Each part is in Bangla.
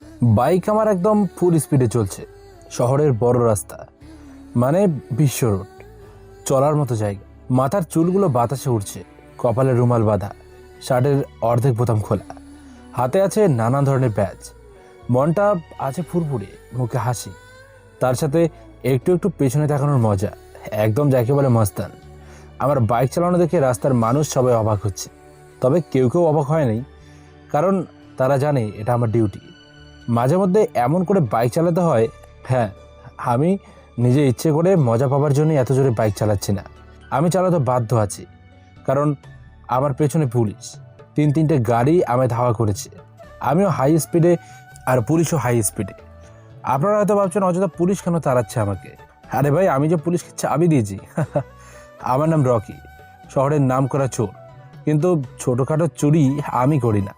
বাইক আমার একদম ফুল স্পিডে চলছে। শহরের বড় রাস্তা, মানে বিশ্ব রোড, চলার মতো জায়গা। মাথার চুলগুলো বাতাসে উঠছে, কপালে রুমাল বাঁধা, শার্টের অর্ধেক বোতাম খোলা, হাতে আছে নানান ধরনের ব্যাজ। মনটা আছে ফুরফুরে, মুখে হাসি, তার সাথে একটু একটু পেছনে তাকানোর মজা। একদম যাকে বলে মস্তান। আমার বাইক চালানো দেখে রাস্তার মানুষ সবাই অবাক হচ্ছে, তবে কেউ কেউ অবাক হয় নাই, কারণ তারা জানে এটা আমার ডিউটি। মাঝে মধ্যে এমন করে বাইক চালাতে হয়। হ্যাঁ, আমি নিজে ইচ্ছে করে মজা পাওয়ার জন্য এত জোরে বাইক চালাচ্ছি না, আমি চালাতে বাধ্য আছি, কারণ আমার পেছনে পুলিশ, তিনটে গাড়ি আমায় ধাওয়া করেছে। আমিও হাই স্পিডে, আর পুলিশও হাই স্পিডে। আপনারা হয়তো ভাবছেন অযথা পুলিশ কেন তাড়াচ্ছে আমাকে। আরে ভাই, আমি যে পুলিশকে চাবি দিয়েছি। আমার নাম রকি, শহরের নাম করা চোর, কিন্তু ছোটোখাটো চুরি আমি করি না,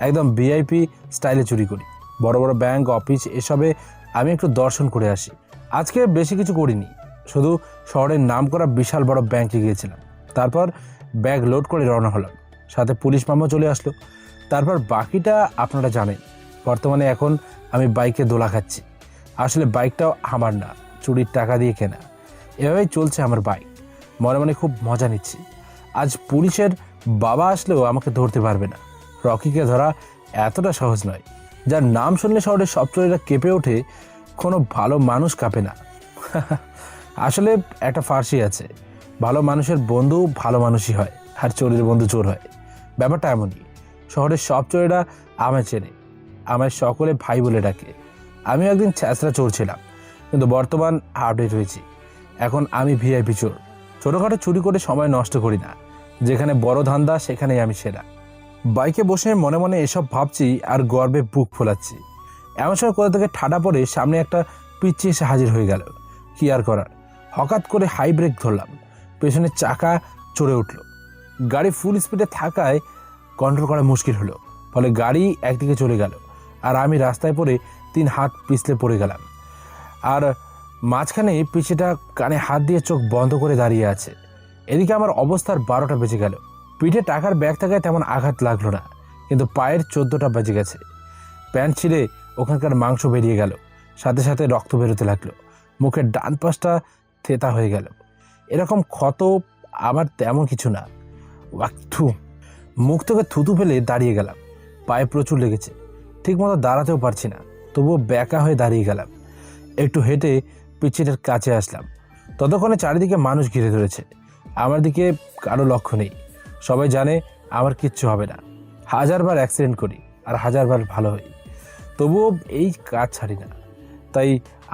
একদম ভিআইপি স্টাইলে চুরি করি। বড় বড় ব্যাংক, অফিস এসবে আমি একটু দর্শন করে আসি। আজকে বেশি কিছু করিনি, শুধু শহরের নাম করা বিশাল বড় ব্যাংকে গিয়েছিলাম, তারপর ব্যাগ লোড করে রওনা হলাম, সাথে পুলিশ মামা চলে আসলো। তারপর বাকিটা আপনারা জানেন। বর্তমানে এখন আমি বাইকে দোলা খাচ্ছি। আসলে বাইকটাও আমার না, চুরির টাকা দিয়ে কেনা। এভাবেই চলছে আমার বাইক, মনে মনে খুব মজা নিচ্ছি। আজ পুলিশের বাবা আসলেও আমাকে ধরতে পারবে না। রকিকে ধরা এতটা সহজ নয়। যার নাম শুনলে শহরের সব চোরেরা কেঁপে ওঠে, কোনো ভালো মানুষ কাঁপে না। আসলে একটা ফার্সি আছে, ভালো মানুষের বন্ধু ভালো মানুষই হয়, আর চোরের বন্ধু চোর হয়। ব্যাপারটা এমনই। শহরের সব চোরেরা আমায় চেনে, আমায় সকলে ভাই বলে ডাকে। আমি একদিন ছ্যাঁচড়া চোর ছিলাম, কিন্তু বর্তমান আপডেট হয়েছি। এখন আমি ভিআইপি চোর। ছোটোখাটো চুরি করে সময় নষ্ট করি না, যেখানে বড় ধান্দা সেখানেই আমি সেরা। বাইকে বসে মনে মনে এসব ভাবছি আর গর্বে বুক ফোলাচ্ছি। এমন সময় কোথা থেকে ঠাডা পড়ে সামনে একটা পিচ্চি এসে হাজির হয়ে গেল। কি আর করার, হঠাৎ করে হাই ব্রেক ধরলাম, পেছনের চাকা চড়ে উঠল। গাড়ি ফুল স্পিডে থাকায় কন্ট্রোল করা মুশকিল হলো, ফলে গাড়ি একদিকে চলে গেল, আর আমি রাস্তায় পড়ে 3 হাত পিছলে পড়ে গেলাম। আর মাঝখানে পিছেটা কানে হাত দিয়ে চোখ বন্ধ করে দাঁড়িয়ে আছে। এদিকে আমার অবস্থার 12টা বেজে গেল। পিঠে টাকার ব্যাগ থাকায় তেমন আঘাত লাগলো না, কিন্তু পায়ের 14টা বেজে গেছে। প্যান্ট ছিঁড়ে ওখানকার মাংস বেরিয়ে গেল, সাথে সাথে রক্ত বেরোতে লাগলো। মুখের ডান পাশটা থেতা হয়ে গেল। এরকম ক্ষত আমার তেমন কিছু না। থু, মুখ থেকে থুতু ফেলে দাঁড়িয়ে গেলাম। পায়ে প্রচুর লেগেছে, ঠিকমতো দাঁড়াতেও পারছি না, তবুও ব্যাকা হয়ে দাঁড়িয়ে গেলাম। একটু হেঁটে পিচ্ছিটার কাছে আসলাম, ততক্ষণে চারিদিকে মানুষ ঘিরে ধরেছে। আমার দিকে কারো লক্ষ্য নেই। সবাই জানে আমার কিচ্ছু হবে না। 1000বার অ্যাক্সিডেন্ট করি আর 1000বার ভালো হই, তবুও এই কাজ ছাড়ি না। তাই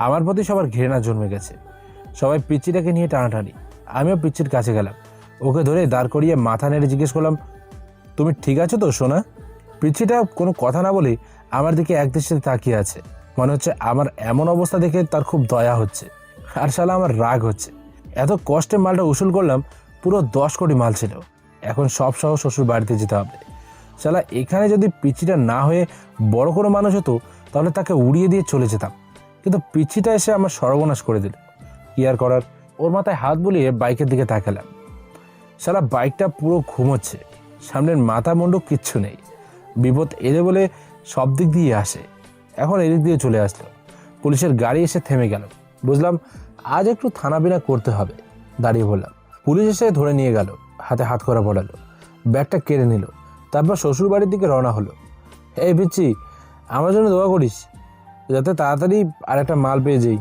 আমার প্রতি সবার ঘৃণা জন্মে গেছে। সবাই পিচ্ছিটাকে নিয়ে টানাটানি। আমিও পিচ্ছির কাছে গেলাম, ওকে ধরে দাঁড় করিয়ে মাথা নেড়ে জিজ্ঞেস করলাম, তুমি ঠিক আছো তো সোনা? পিচ্ছিটা কোনো কথা না বলে আমার দিকে একদৃষ্টিতে তাকিয়ে আছে। মনে হচ্ছে আমার এমন অবস্থা দেখে তার খুব দয়া হচ্ছে, আর শালা আমার রাগ হচ্ছে। এত কষ্টে মালটা উসুল করলাম, পুরো 10 কোটি মাল ছিল। এখন সব সহ শ্বশুর বাড়িতে যেতে হবে। শালা এখানে যদি পিচ্ছিটা না হয়ে বড় কোনো মানুষ হতো, তাহলে তাকে উড়িয়ে দিয়ে চলে যেতাম, কিন্তু পিচ্ছিটা এসে আমার সর্বনাশ করে দিল। কি আর করার, ওর মাথায় হাত বুলিয়ে বাইকের দিকে তাকালাম। শালা বাইকটা পুরো ঘুমোচ্ছে, সামনের মাথা মুন্ডু কিচ্ছু নেই। বিপদ এলে বলে সব দিক দিয়ে আসে, এখন এদিক দিয়ে চলে আসলো। পুলিশের গাড়ি এসে থেমে গেল। বুঝলাম আজ একটু থানাবিনা করতে হবে। দাঁড়িয়ে বললাম। পুলিশ এসে ধরে নিয়ে গেল, হাতে হাত করা পড়ালো, ব্যাগটা কেড়ে নিল, তারপর শ্বশুর বাড়ির দিকে রওনা হলো। এই পিচ্ছি, আমার জন্য দোয়া করিস, যাতে তাড়াতাড়ি আর একটা মাল পেয়ে যাই।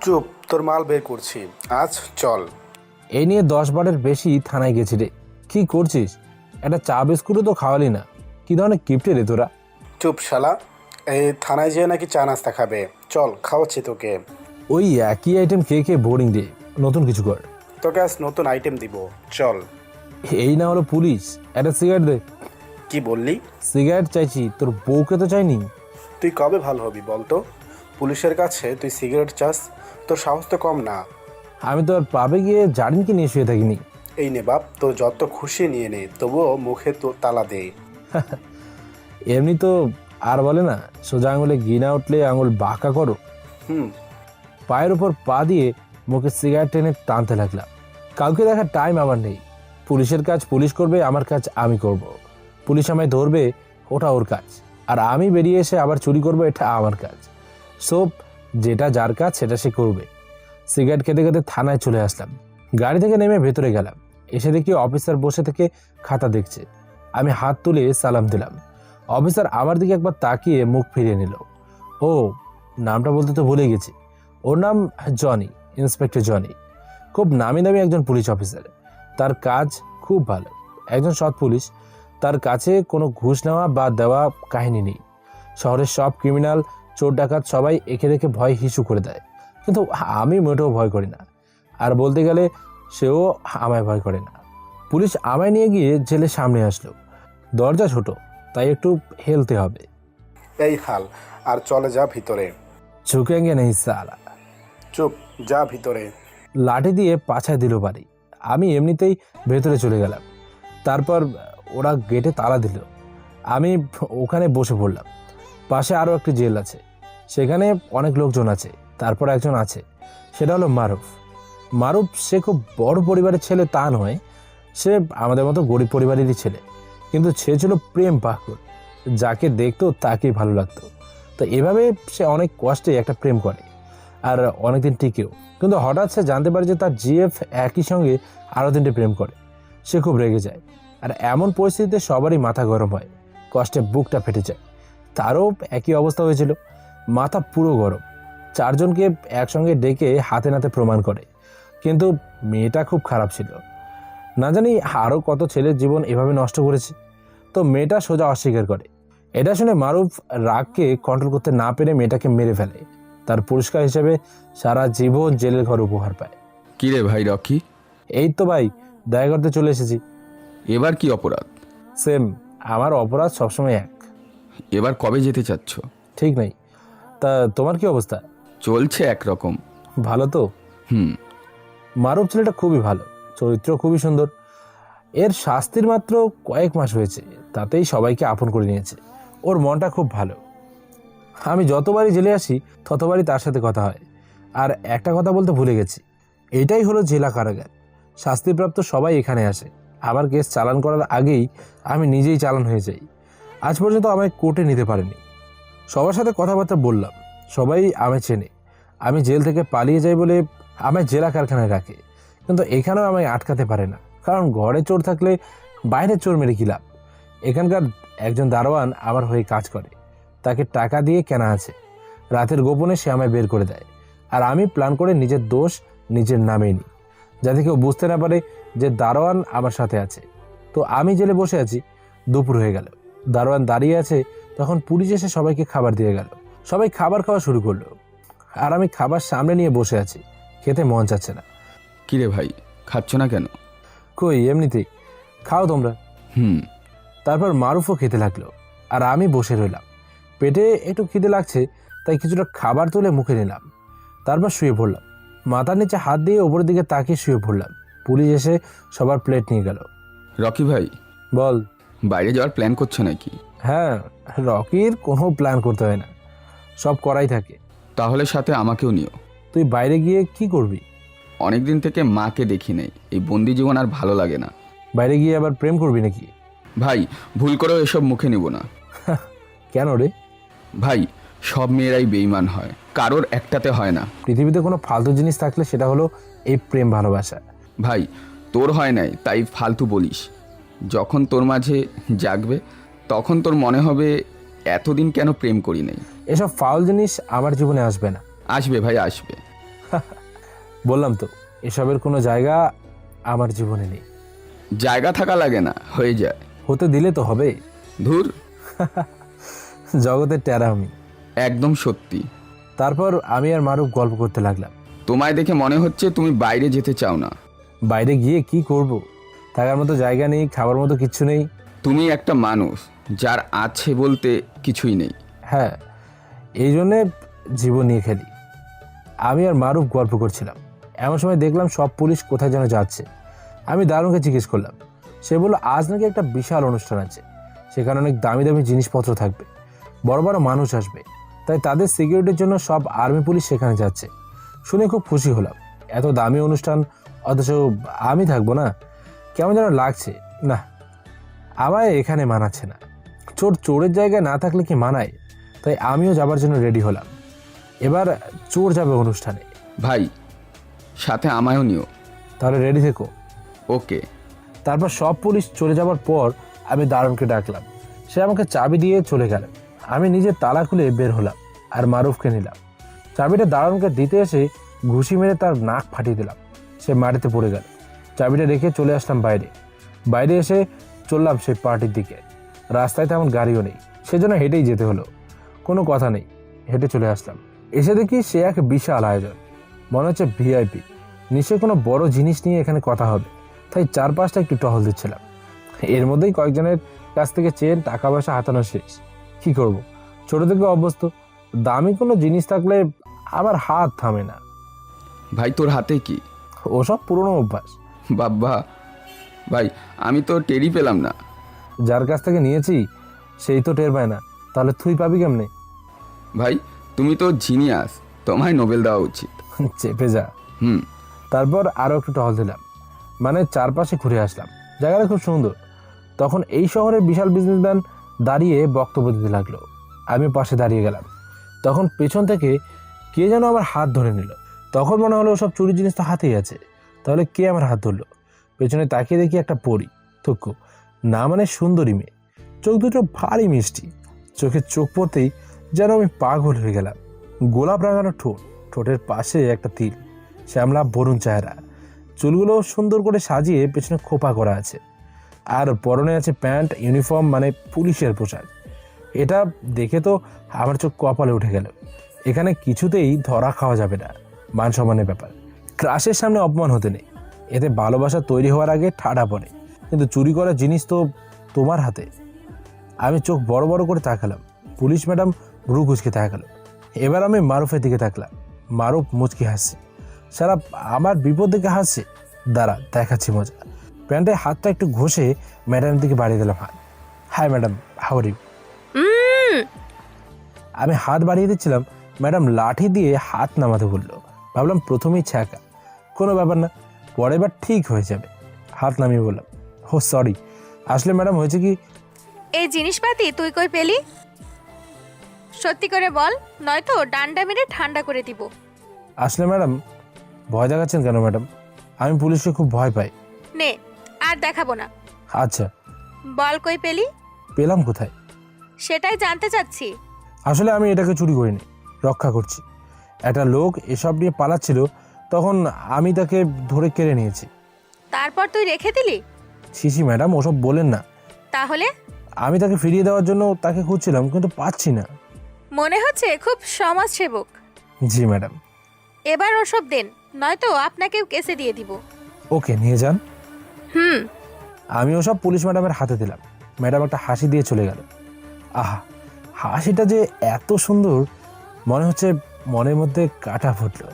চুপ, তোর মাল বের করছি, আজ চল। এই নিয়ে 10 বারের বেশি থানায় গেছি রে। কি করছিস? একটা চা বিস্কুটও তো খাওয়ালি না, কি ধরনের কিপ্টে রে তোরা? চুপ শালা, এই থানায় যেয়ে নাকি চা নাস্তা খাবে, চল খাওয়াচ্ছি তোকে। ওই একই আইটেম খেয়ে খেয়ে বোরিং রে, নতুন কিছু কর। তোকে আজ নতুন আইটেম দিব, চল। এই না হলো পুলিশ, একটা সিগারেট দে। কি বললি? সিগারেট চাইছি, তোর বউকে তো চাইনি। তুই কবে ভালো হবি বলতো? পুলিশের কাছে তুই সিগারেট চাস? তোর সাহস তো কম না। আমি তো আর পাবে গিয়ে জারিনকে নিয়ে শুয়ে থাকিনি। এই নে বাপ, তোর যত খুশি নিয়ে নে, তবুও মুখে তো তালা দে। এমনি তো আর বলে না, সোজা আঙুলে ঘি না উঠলে আঙুল বাঁকা করো। পায়ের উপর পা দিয়ে মুখে সিগারেট টেনে টানতে লাগলাম। কাউকে দেখার টাইম আমার নেই। পুলিশের কাজ পুলিশ করবে, আমার কাজ আমি করব। পুলিশ আমায় ধরবে, ওটা ওর কাজ। আর আমি বেরিয়ে এসে আবার চুরি করবো, এটা আমার কাজ। সো যেটা যার কাজ সেটা সে করবে। সিগারেট খেতে খেতে থানায় চলে আসলাম। গাড়ি থেকে নেমে ভেতরে গেলাম। এসে দেখি অফিসার বসে থেকে খাতা দেখছে। আমি হাত তুলে সালাম দিলাম। অফিসার আমার দিকে একবার তাকিয়ে মুখ ফিরিয়ে নিল। ও, নামটা বলতে তো ভুলে গেছি। ওর নাম জনি, ইন্সপেক্টর জনি। খুব নামি দামি একজন পুলিশ অফিসার। তার কাজ খুব ভালো, একজন সৎ পুলিশ। তার কাছে কোনো ঘুষ নেওয়া বা দেওয়া কাহিনী নেই। শহরের সব ক্রিমিনাল, চোর ডাকাত সবাই একে দেখে ভয় হিসু করে দেয়, কিন্তু আমি মোটেও ভয় করি না। আর বলতে গেলে সেও আমায় ভয় করে না। পুলিশ আমায় নিয়ে গিয়ে জেলের সামনে আসলো। দরজা ছোট, তাই একটু হেলতে হবে। এই হাল, আর চলে যা ভিতরে। ঝুঁকেঙ্গে নেই সালা। চুপ, যা ভিতরে। লাঠি দিয়ে পাছায় দিল বাড়ি। আমি এমনিতেই ভেতরে চলে গেলাম। তারপর ওরা গেটে তালা দিল। আমি ওখানে বসে পড়লাম। পাশে আরও একটি জেল আছে, সেখানে অনেক লোকজন আছে। তারপর একজন আছে, সেটা হলো মারুফ। মারুফ সে খুব বড় পরিবারের ছেলে তা নয়, সে আমাদের মতো গরিব পরিবারেরই ছেলে, কিন্তু সে ছিল প্রেম পাগল। যাকে দেখতো তাকেই ভালো লাগতো। তো এভাবে সে অনেক কষ্টে একটা প্রেম করে, আর অনেকদিন টিকেও। কিন্তু হঠাৎ সে জানতে পারে যে তার জিএফ একই সঙ্গে আরও 3টে প্রেম করে। সে খুব রেগে যায়, আর এমন পরিস্থিতিতে সবারই মাথা গরম হয়, কষ্টে বুকটা ফেটে যায়। তারও একই অবস্থা হয়েছিল, মাথা পুরো গরম। 4জনকে একসঙ্গে ডেকে হাতে নাতে প্রমাণ করে। কিন্তু মেয়েটা খুব খারাপ ছিল, না জানি আরও কত ছেলের জীবন এভাবে নষ্ট করেছে। তো মেয়েটা সোজা অস্বীকার করে। এটা শুনে মারুফ রাগকে কন্ট্রোল করতে না পেরে মেয়েটাকে মেরে ফেলে। তার পুরস্কার হিসেবে সারা জীবন জেলের ঘর উপহার পায়। কি রে ভাই রকি, এই তো ভাই, দেখা করতে চলে এসেছি। এবার কি অপরাধ? সেম, আমার অপরাধ সবসময় এক। এবার কবে যেতে চাচ্ছ? ঠিক নেই। তা তোমার কি অবস্থা? চলছে একরকম। ভালো তো? মারুফ ছেলেটা খুবই ভালো, চরিত্র খুবই সুন্দর। এর শাস্তির মাত্র কয়েক মাস হয়েছে, তাতেই সবাইকে আপন করে নিয়েছে। ওর মনটা খুব ভালো। আমি যতবারই জেলে আসি ততবারই তার সাথে কথা হয়। আর একটা কথা বলতে ভুলে গেছি, এটাই হলো জেলা কারাগার। শাস্তিপ্রাপ্ত সবাই এখানে আসে। আমার কেস চালান করার আগেই আমি নিজেই চালান হয়ে যাই। আজ পর্যন্ত আমায় কোর্টে নিতে পারেনি। সবার সাথে কথাবার্তা বললাম, সবাই আমায় চেনে। আমি জেল থেকে পালিয়ে যাই বলে আমায় জেলা কারখানায় রাখে, কিন্তু এখানেও আমায় আটকাতে পারে না। কারণ ঘরে চোর থাকলে বাইরে চোর মেরে কি লাভ। এখানকার একজন দারোয়ান আমার হয়ে কাজ করে, তাকে টাকা দিয়ে কেনা আছে। রাতের গোপনে সে আমায় বের করে দেয়, আর আমি প্ল্যান করে নিজের দোষ নিজের নামে নিই, যাতে কেউ বুঝতে না পারে যে দারোয়ান আমার সাথে আছে। তো আমি জেলে বসে আছি। দুপুর হয়ে গেল, দারোয়ান দাঁড়িয়ে আছে। তখন পুলিশ এসে সবাইকে খাবার দিয়ে গেল। সবাই খাবার খাওয়া শুরু করলো, আর আমি খাবার সামনে নিয়ে বসে আছি। খেতে মন চাচ্ছে না। কি রে ভাই, খাচ্ছ না কেন? কই, এমনিতেই। খাও তোমরা। হুম তারপর মারুফও খেতে লাগলো, আর আমি বসে রইলাম। পেটে একটু খিদে লাগছে, তাই কিছুটা খাবার তুলে মুখে নিলাম। তারপর শুয়ে পড়লাম। মাথার নিচে হাত দিয়ে ওপরের দিকে তাকিয়ে শুয়ে পড়লাম। পুলিশ এসে সবার প্লেট নিয়ে গেল। রকি ভাই, বল। বাইরে যাওয়ার প্ল্যান করছো নাকি? হ্যাঁ, রকির কোনো প্ল্যান করতে হয় না, সব করাই থাকে। তাহলে সাথে আমাকেও নিও। তুই বাইরে গিয়ে কি করবি? অনেকদিন থেকে মাকে দেখি নেই, এই বন্দি জীবন আর ভালো লাগে না। বাইরে গিয়ে আবার প্রেম করবি নাকি? ভাই, ভুল করেও এসব মুখে নিব না। কেন রে? ভাই, সব মেয়েরাই বেইমান হয়, কারোর একটাতে হয় না। পৃথিবীতে কোনো ফালতু জিনিস থাকলে সেটা হলো এই প্রেম ভালোবাসা। ভাই, তোর হয় নাই তাই ফালতু বলিস। যখন তোর মাঝে জাগবে তখন তোর মনে হবে এতদিন কেন প্রেম করি নাই। এসব ফাউল জিনিস আমার জীবনে আসবে না। আসবে ভাই, আসবে। বললাম তো, এসবের কোনো জায়গা আমার জীবনে নেই। জায়গা থাকা লাগে না, হয়ে যায়। হতে দিলে তো হবে। ধুর, জগতের টেরা আমি। একদম সত্যি। তারপর আমি আর মারুফ গল্প করতে লাগলাম। তোমায় দেখে মনে হচ্ছে তুমি বাইরে যেতে চাও না। বাইরে গিয়ে কি করব? থাকার মতো জায়গা নেই, খাবার মতো কিচ্ছু নেই। তুমি একটা মানুষ যার আছে বলতে কিছুই নেই। হ্যাঁ, এই জন্যে জীবন নিয়ে খেলি। আমি আর মারুফ গল্প করছিলাম, এমন সময় দেখলাম সব পুলিশ কোথায় যেন যাচ্ছে। আমি দারুণকে জিজ্ঞেস করলাম। সে বলল আজ নাকি একটা বিশাল অনুষ্ঠান আছে, সেখানে অনেক দামি দামি জিনিসপত্র থাকবে, বড় বড় মানুষ আসবে, তাই তাদের সিকিউরিটির জন্য সব আর্মি পুলিশ সেখানে যাচ্ছে। শুনে খুব খুশি হলাম। এত দামি অনুষ্ঠান, অথচ আমি থাকবো না, কেমন যেন লাগছে। না, আমায় এখানে মানাচ্ছে না। চোর চোরের জায়গায় না থাকলে কি মানায়? তাই আমিও যাবার জন্য রেডি হলাম। এবার চোর যাবে অনুষ্ঠানে। ভাই সাথে আমায়ও নিও। তাহলে রেডি থেকো। ওকে। তারপর সব পুলিশ চলে যাবার পর আমি দারোয়ানকে ডাকলাম। সে আমাকে চাবি দিয়ে চলে গেল। আমি নিজে তালা খুলে বের হলাম আর মারুফকে নিলাম। চাবিটা দারোয়ানকে দিতে এসে ঘুষি মেরে তার নাক ফাটিয়ে দিলাম। সে মাটিতে পড়ে গেল। চাবিটা রেখে চলে আসলাম বাইরে। বাইরে এসে চললাম সেই পার্টির দিকে। রাস্তায় তেমন গাড়িও নেই, সেজন্য হেঁটেই যেতে হলো। কোনো কথা নেই, হেঁটে চলে আসলাম। এসে দেখি সে এক বিশাল আয়োজন, মনে হচ্ছে ভিআইপি। নিশ্চয়ই কোনো বড় জিনিস নিয়ে এখানে কথা হবে, তাই চারপাশটা একটু টহল দিচ্ছিলাম। এর মধ্যেই কয়েকজনের কাছ থেকে চেন টাকা পয়সা হাতানো শেষ। কি করব, ছোট থেকে অভ্যস্ত। দামি কোনো জিনিস থাকলে আবার হাত থামে না। ভাই তোর হাতে কি? ওসব পুরনো অভ্যাস। বাবা ভাই, আমি তো টেরই পেলাম না। যার কাছ থেকে নিয়েছি সেই তো টের পায় না, তাহলে তুই পাবি কেমনে? ভাই তুমি তো জিনিয়াস, তোমায় নোবেল দেওয়া উচিত। চেপে যা। হুম। তারপর আরও একটু টহল দিলাম, মানে চারপাশে ঘুরে আসলাম। জায়গাটা খুব সুন্দর। তখন এই শহরের বিশাল বিজনেসম্যান দাঁড়িয়ে বক্তব্য দিতে লাগলো। আমি পাশে দাঁড়িয়ে গেলাম। তখন পেছন থেকে কে যেন আমার হাত ধরে নিল। তখন মনে হলো সব চুরি জিনিস তো হাতেই আছে, তাহলে কে আমার হাত ধরলো? পেছনে তাকিয়ে দেখি একটা পরী, থুকু না মানে সুন্দরী মেয়ে। চোখ দুটো ভারী মিষ্টি। চোখে চোখ পড়তেই যেন আমি পাগল হয়ে গেলাম। গোলাপ রাঙানো ঠোঁট, ঠোঁটের পাশে একটা তিল, শ্যামলা বরুণ চেহারা, চুলগুলো সুন্দর করে সাজিয়ে পেছনে খোপা করা আছে, আর পরনে আছে প্যান্ট, ইউনিফর্ম, মানে পুলিশের পোশাক। এটা দেখে তো আমার চোখ কপালে উঠে গেল। এখানে কিছুতেই ধরা খাওয়া যাবে না, মান সম্মানের ব্যাপার। ক্রাশের সামনে অপমান হতে নেই, এতে ভালোবাসা তৈরি হওয়ার আগে ঠাডা পড়ে। কিন্তু চুরি করা জিনিস তো তোমার হাতে। আমি চোখ বড় বড় করে তাকালাম। পুলিশ ম্যাডাম ভ্রু কুঁচকে তাকালো। এবার আমি মারুফের দিকে তাকলাম। মারুফ মুচকি হাসছে। সারা আমার বিপদ দিকে হাসছে। দাঁড়া, দেখাচ্ছি মজা। প্যান্টে হাতটা একটু ঘষে ম্যাডামের দিকে বাড়িয়ে দিলাম হাত। Hi madam, how are you? আমি হাত বাড়িয়ে দিচ্ছিলাম, ম্যাডাম লাঠি দিয়ে হাত নামাতে বললো। ভাবলাম প্রথমেই ছ্যাঁকা, কোনো ব্যাপার না, পরের বার ঠিক হয়ে যাবে। হাত নামিয়ে বললাম, ও সরি। আসলে ম্যাডাম হয়েছে কি, এই জিনিসপাতি তুই কই পেলি? সত্যি করে বল, নয়তো ডান্ডা মেরে ঠান্ডা করে দিব। আসলে ম্যাডাম, ভয় দেখাচ্ছেন কেন ম্যাডাম? আমি পুলিশকে খুব ভয় পাই। নে, আর দেখাবো না। আচ্ছা, বল কই পেলি? পেলাম কোথায়? সেটাই জানতে চাচ্ছি। আসলে আমি এটাকে চুরি করিনি, রক্ষা করছি। একটা লোক এসব নিয়ে পালাচ্ছিল, তখন আমি তাকে ধরে কেড়ে নিয়েছি। তারপর তুই রেখে দিলি? শিশি ম্যাডাম, ওসব বলেন না। তাহলে? আমি তাকে ফিরিয়ে দেওয়ার জন্য তাকে খুঁজছিলাম, কিন্তু পাচ্ছি না। মনে হচ্ছে খুব সমাজসেবক। জি ম্যাডাম। এবার ওসব দেন, নয়তো আপনাকেও কেসে দিয়ে দিব। ওকে, নিয়ে যান। হুম। আমি ওসব পুলিশ ম্যাডামের হাতে দিলাম। ম্যাডাম একটা হাসি দিয়ে চলে গেল। আহা, হাসিটা যে এত সুন্দর, মনে হচ্ছে মনের মধ্যে কাঁটা ফুটলো।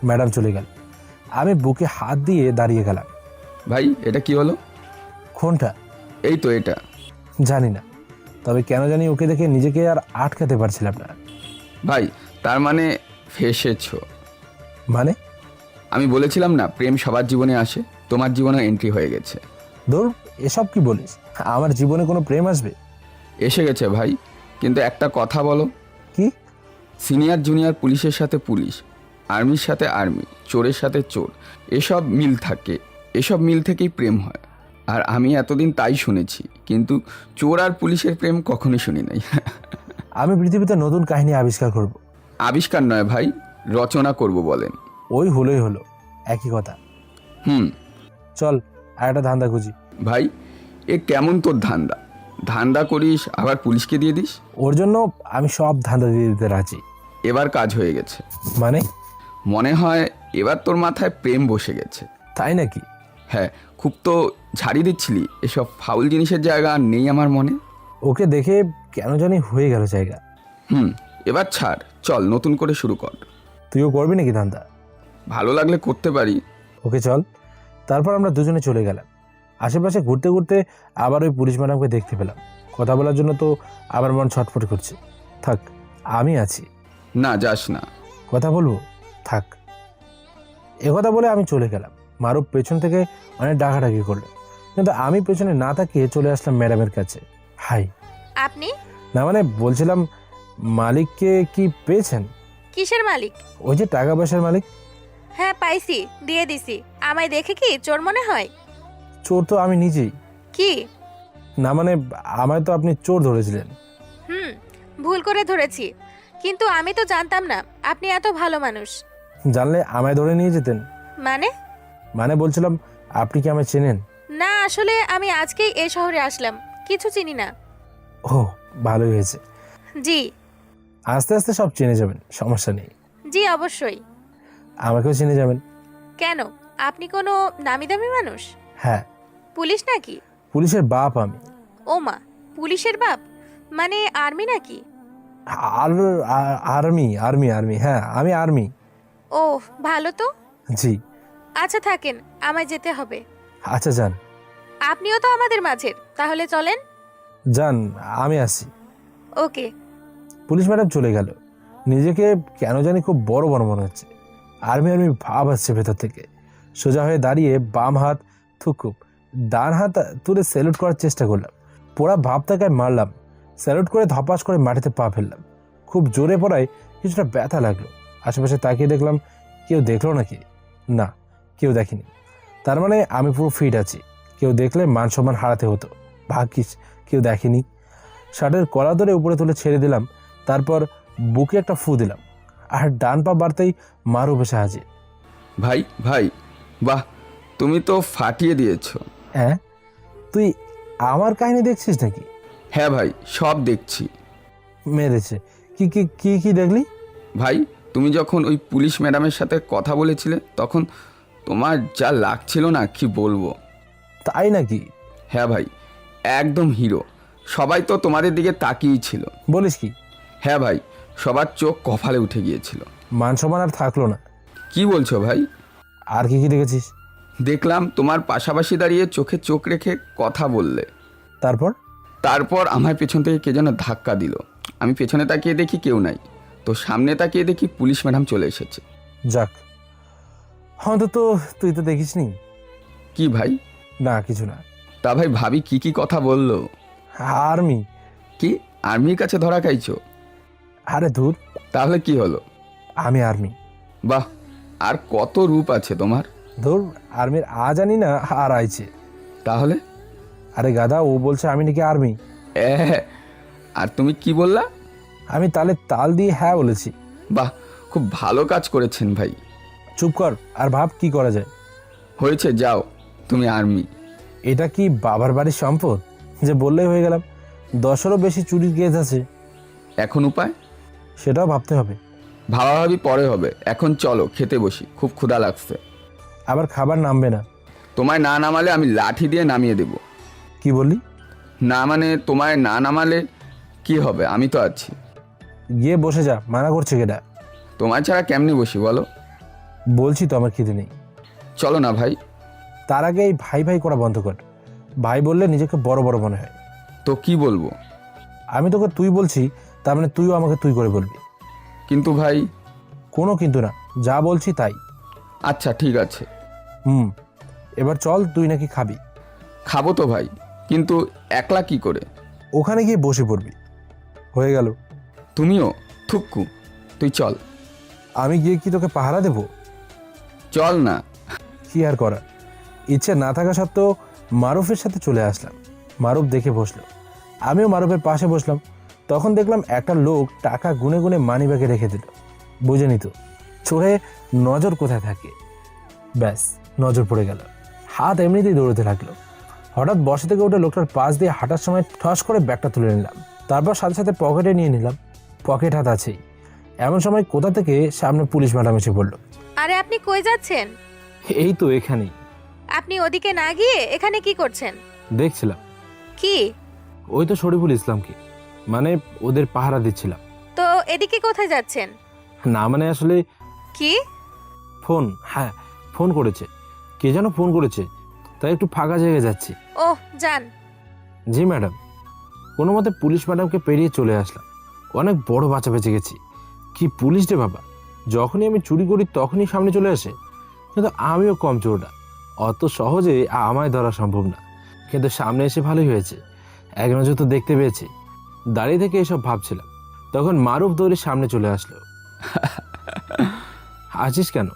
ম্যাডাম চলে গেল। আমি বুকে হাত দিয়ে দাঁড়িয়ে গেলাম। ভাই এটা কি হলো? কোনটা? এই তো এটা। জানি না, তবে কেন জানি ওকে দেখে নিজেকে আর আটকাতে পারছিলাম না। ভাই তার মানে ফেসেছ? মানে? আমি বলেছিলাম না প্রেম সবার জীবনে আসে, তোমার জীবনে এন্ট্রি হয়ে গেছে। ধুর, এসব কি বলিস? আমার জীবনে কোনো প্রেম আসবে? এসে গেছে ভাই, কিন্তু একটা কথা বলো। কি? সিনিয়র জুনিয়র পুলিশের সাথে পুলিশ, আর্মির সাথে আর্মি, চোরের সাথে চোর, এসব মিল থাকে। এসব মিল থেকেই প্রেম হয়। আর আমি এতদিন তাই শুনেছি, কিন্তু চোর আর পুলিশের প্রেম কখনোই শুনি নাই। আমি পৃথিবীতে নতুন কাহিনী আবিষ্কার করব। আবিষ্কার নয় ভাই, রচনা করব বলেন। ওই হলোই হলো, একই কথা। হুম। চল আর একটা ধান্দা খুঁজি। ভাই এ কেমন তোর ধান্দা? ধান্দা করিস আবার পুলিশকে দিয়ে দিস? ওর জন্য আমি সব ধান্দা দিয়ে দিতে রাজি। এবার কাজ হয়ে গেছে। মানে? মনে হয় এবার তোর মাথায় প্রেম বসে গেছে। তাই নাকি? হ্যাঁ, খুব তো ঝাড়ি দিচ্ছিলি। এসব ফাউল জিনিসের জায়গা আর নেই আমার মনে। ওকে দেখে কেন জানি হয়ে গেল জায়গা। এবার ছাড়, চল নতুন করে শুরু কর। তুইও করবি নাকি ধান্দা? ভালো লাগলে করতে পারি। ওকে চল। তারপর আমরা দুজনে চলে গেলাম। আশেপাশে ঘুরতে ঘুরতে আবার ওই পুলিশ ম্যাডামকে দেখতে পেলাম। কথা বলার জন্য তো আমার মন ছটফট করছে। থাক, আমি আছি। না যাস না। কথা বলবো? থাক। একথা বলে আমি চলে গেলাম। মারুফ পেছন থেকে অনেক ডাকাডাকি করলো, কিন্তু আমি পেছনে না তাকিয়ে চলে আসলাম ম্যাডামের কাছে। হাই, আপনি? না মানে বলছিলাম, মালিককে কি পেয়েছেন? কিসের মালিক? ওই যে টাকা পয়সার মালিক। হ্যাঁ পাইছি, দিয়ে দিছি। আমায় দেখে কি চোর মনে হয়? চোর তো আমি নিজেই। কি? না মানে আমায় তো আপনি চোর ধরেছিলেন। ভুল করে ধরেছি, কিন্তু আমি তো জানতাম না আপনি এত ভালো মানুষ। জানলে আমায় ধরে নিয়ে যেতেন। মানে? মানে বলছিলাম, আপনি কি আমায় চেনেন? না, আসলে আমি আজকেই এই শহরে আসলাম, কিছু চিনি না। ও, ভালোই হয়েছে। জি। আস্তে আস্তে সব চিনে যাবেন, সমস্যা নেই। জি অবশ্যই। আমাকেও চিনে যাবেন। কেন, আপনি কোনো নামি দামি মানুষ? হ্যাঁ, পুলিশ নাকি? পুলিশের বাপ আমি। ওমা, পুলিশের বাপ? মানে আর্মি নাকি? আর আর্মি আর্মি আর্মি হ্যাঁ, আমি আর্মি। ও, ভালো তো। জি। আচ্ছা থাকেন, আমায় যেতে হবে। আচ্ছা যান। আপনিও তো আমাদের মাঝের, তাহলে চলেন। যান, আমি আসি। ওকে। পুলিশ ম্যাডাম চলে গেল। নিজেকে কেন জানি খুব বড় বড় মনে হচ্ছে। আর্মি আর্মি ভাব আসছে ভেতর থেকে। সোজা হয়ে দাঁড়িয়ে বাম হাত থুকুপ, ডান হাত তুলে স্যালুট করার চেষ্টা করলাম। পোড়া ভাবটাকে মারলাম। স্যালুট করে ধপাস করে মাটিতে পা ফেললাম। খুব জোরে পড়ায় কিছুটা ব্যথা লাগলো। আশেপাশে তাকিয়ে দেখলাম, কেউ দেখলো নাকি? না, কেউ দেখেনি। তার মানে আমি পুরো ফিট আছি। কেউ দেখলে মান সম্মান হারাতে হতো। ভাগ্যিস কেউ দেখেনি। শার্টের কলা ধরে উপরে তুলে ছেড়ে দিলাম। তারপর বুকে একটা ফু দিলাম। আর ডান পা বাড়তেই মারুফ এসে হাজির। ভাই ভাই, বাহ, তুমি তো ফাটিয়ে দিয়েছো। হ্যাঁ, তুই আমার কাহিনী দেখছিস নাকি? হ্যাঁ ভাই, সব দেখছি। মেরেছে। কি কি কি কি দেখলি? ভাই, তুমি যখন ওই পুলিশ ম্যাডামের সাথে কথা বলেছিলে তখন তোমার যা লাগছিল না, কি বলবো। তাই নাকি? হ্যাঁ ভাই, একদম হিরো। সবাই তো তোমাদের দিকে তাকিয়েই ছিল। বলিস কি? হ্যাঁ ভাই, সবার চোখ কপালে উঠে গিয়েছিল। মান সম্মান আর থাকলো না। কি বলছো ভাই? আর কি কি দেখেছিস? দেখলাম তোমার পাশাপাশি দাঁড়িয়ে চোখে চোখ রেখে কথা বললে। তারপর? তারপর আমার পেছন থেকে কে যেন ধাক্কা দিল। আমি পেছনে তাকিয়ে দেখি কেউ নাই, তো সামনে তাকিয়ে দেখি পুলিশ ম্যাডাম চলে এসেছে। যাক, অন্তত তুই তো দেখিসনি। কি ভাই? না কিছু না। তা ভাই, ভাবি কি কি কথা বললো? আর্মি। কি আর্মির কাছে ধরা খাইছো? আরে দূর, তাহলে কি হলো? আমি আর্মি। বাহ, আর কত রূপ আছে তোমার। ধুর, আর্মির জানি না আর আইছে। তাহলে? আরে গাদা, ও বলছে আমি নাকি আর্মি। আর তুমি কি বললা? আমি তালে তাল দিয়ে হ্যাঁ বলেছি। বাহ, খুব ভালো কাজ করেছেন ভাই। চুপ কর আর ভাব কি করা যায়। হয়েছে, যাও, তুমি আর্মি। এটা কি বাবার বাড়ির সম্পদ যে বললেই হয়ে গেলাম? 10-এরও বেশি চুরির কেস আছে। এখন উপায়? সেটাও ভাবতে হবে। ভাবাভাবি পরে হবে, এখন চলো খেতে বসি, খুব ক্ষুধা লাগছে। আবার খাবার নামবে না। তোমায় না নামালে আমি লাঠি দিয়ে নামিয়ে দেব। কি বললি? না মানে তোমায় না নামালে কি হবে, আমি তো আছি। গিয়ে বসে যা, মানা করছে কেটা? তোমার ছাড়া কেমনি বসি বলো? বলছি তো আমার খিদে নেই। চলো না ভাই। তার আগে এই ভাই ভাই করা বন্ধ কর। ভাই বললে নিজেকে বড় বড় মনে হয়। তো কি বলবো? আমি তোকে তুই বলছি, তার মানে তুইও আমাকে তুই করে বলবি। কিন্তু ভাই। কোনো কিন্তু না, যা বলছি তাই। আচ্ছা ঠিক আছে। এবার চল, তুই নাকি খাবি। খাবো তো ভাই, কিন্তু একলা কি করে? ওখানে গিয়ে বসে পড়বি। হয়ে গেল। তুমিও? থুক্কু, তুই চল। আমি গিয়ে কি তোকে পাহারা দেব? চল না। কি আর করা, ইচ্ছে না থাকা সত্ত্বেও মারুফের সাথে চলে আসলাম। মারুফ দেখে বসলো, আমিও মারুফের পাশে বসলাম। তখন দেখলাম একটা লোক টাকা গুনে গুনে মানি ব্যাগে রেখে দিল। বুঝে নিত চোরে নজর কোথায় থাকে। ব্যাস, নজর পড়ে গেল। হাত এমনিতেই দৌড়তে লাগলো। হঠাৎ বসা থেকে উঠে লোকটার পাশ দিয়ে হাঁটার সময় ঠস করে ব্যাগটা তুলে নিলাম। তারপর সাথে সাথে পকেটে নিয়ে নিলাম। পকেট হাত আছেই। এমন সময় কোথা থেকে সামনে পুলিশ ম্যাডাম এসে পড়লো। আরে আপনি কই যাচ্ছেন? এই তো এখানেই। আপনি ওদিকে না গিয়ে এখানে কি করছেন? দেখছিলাম। কি? ওই তো শরীফুল ইসলামকে, মানে ওদের পাহারা দিচ্ছিলাম। তো এদিকে কোথায় যাচ্ছেন? না মানে আসলে কি? ফোন, হ্যাঁ ফোন করেছে। কে যেন ফোন করেছে, তাই একটু ফাঁকা জায়গায় যাচ্ছি। ওহ, যান। জি ম্যাডাম। কোনো মতে পুলিশ ম্যাডামকে পেরিয়ে চলে আসলাম। অনেক বড় বাঁচা বেঁচে গেছি। কি পুলিশ রে বাবা, যখনই আমি চুরি করি তখনই সামনে চলে আসে। কিন্তু আমিও কম চোরটা, অত সহজে আমায় ধরা সম্ভব না। কিন্তু সামনে এসে ভালোই হয়েছে, এক নজর তো দেখতে পেয়েছি। দাঁড়িয়ে থেকে এসব ভাবছিলাম, তখন মারুফ দৌড়ে সামনে চলে আসলো। হাসিস কেন?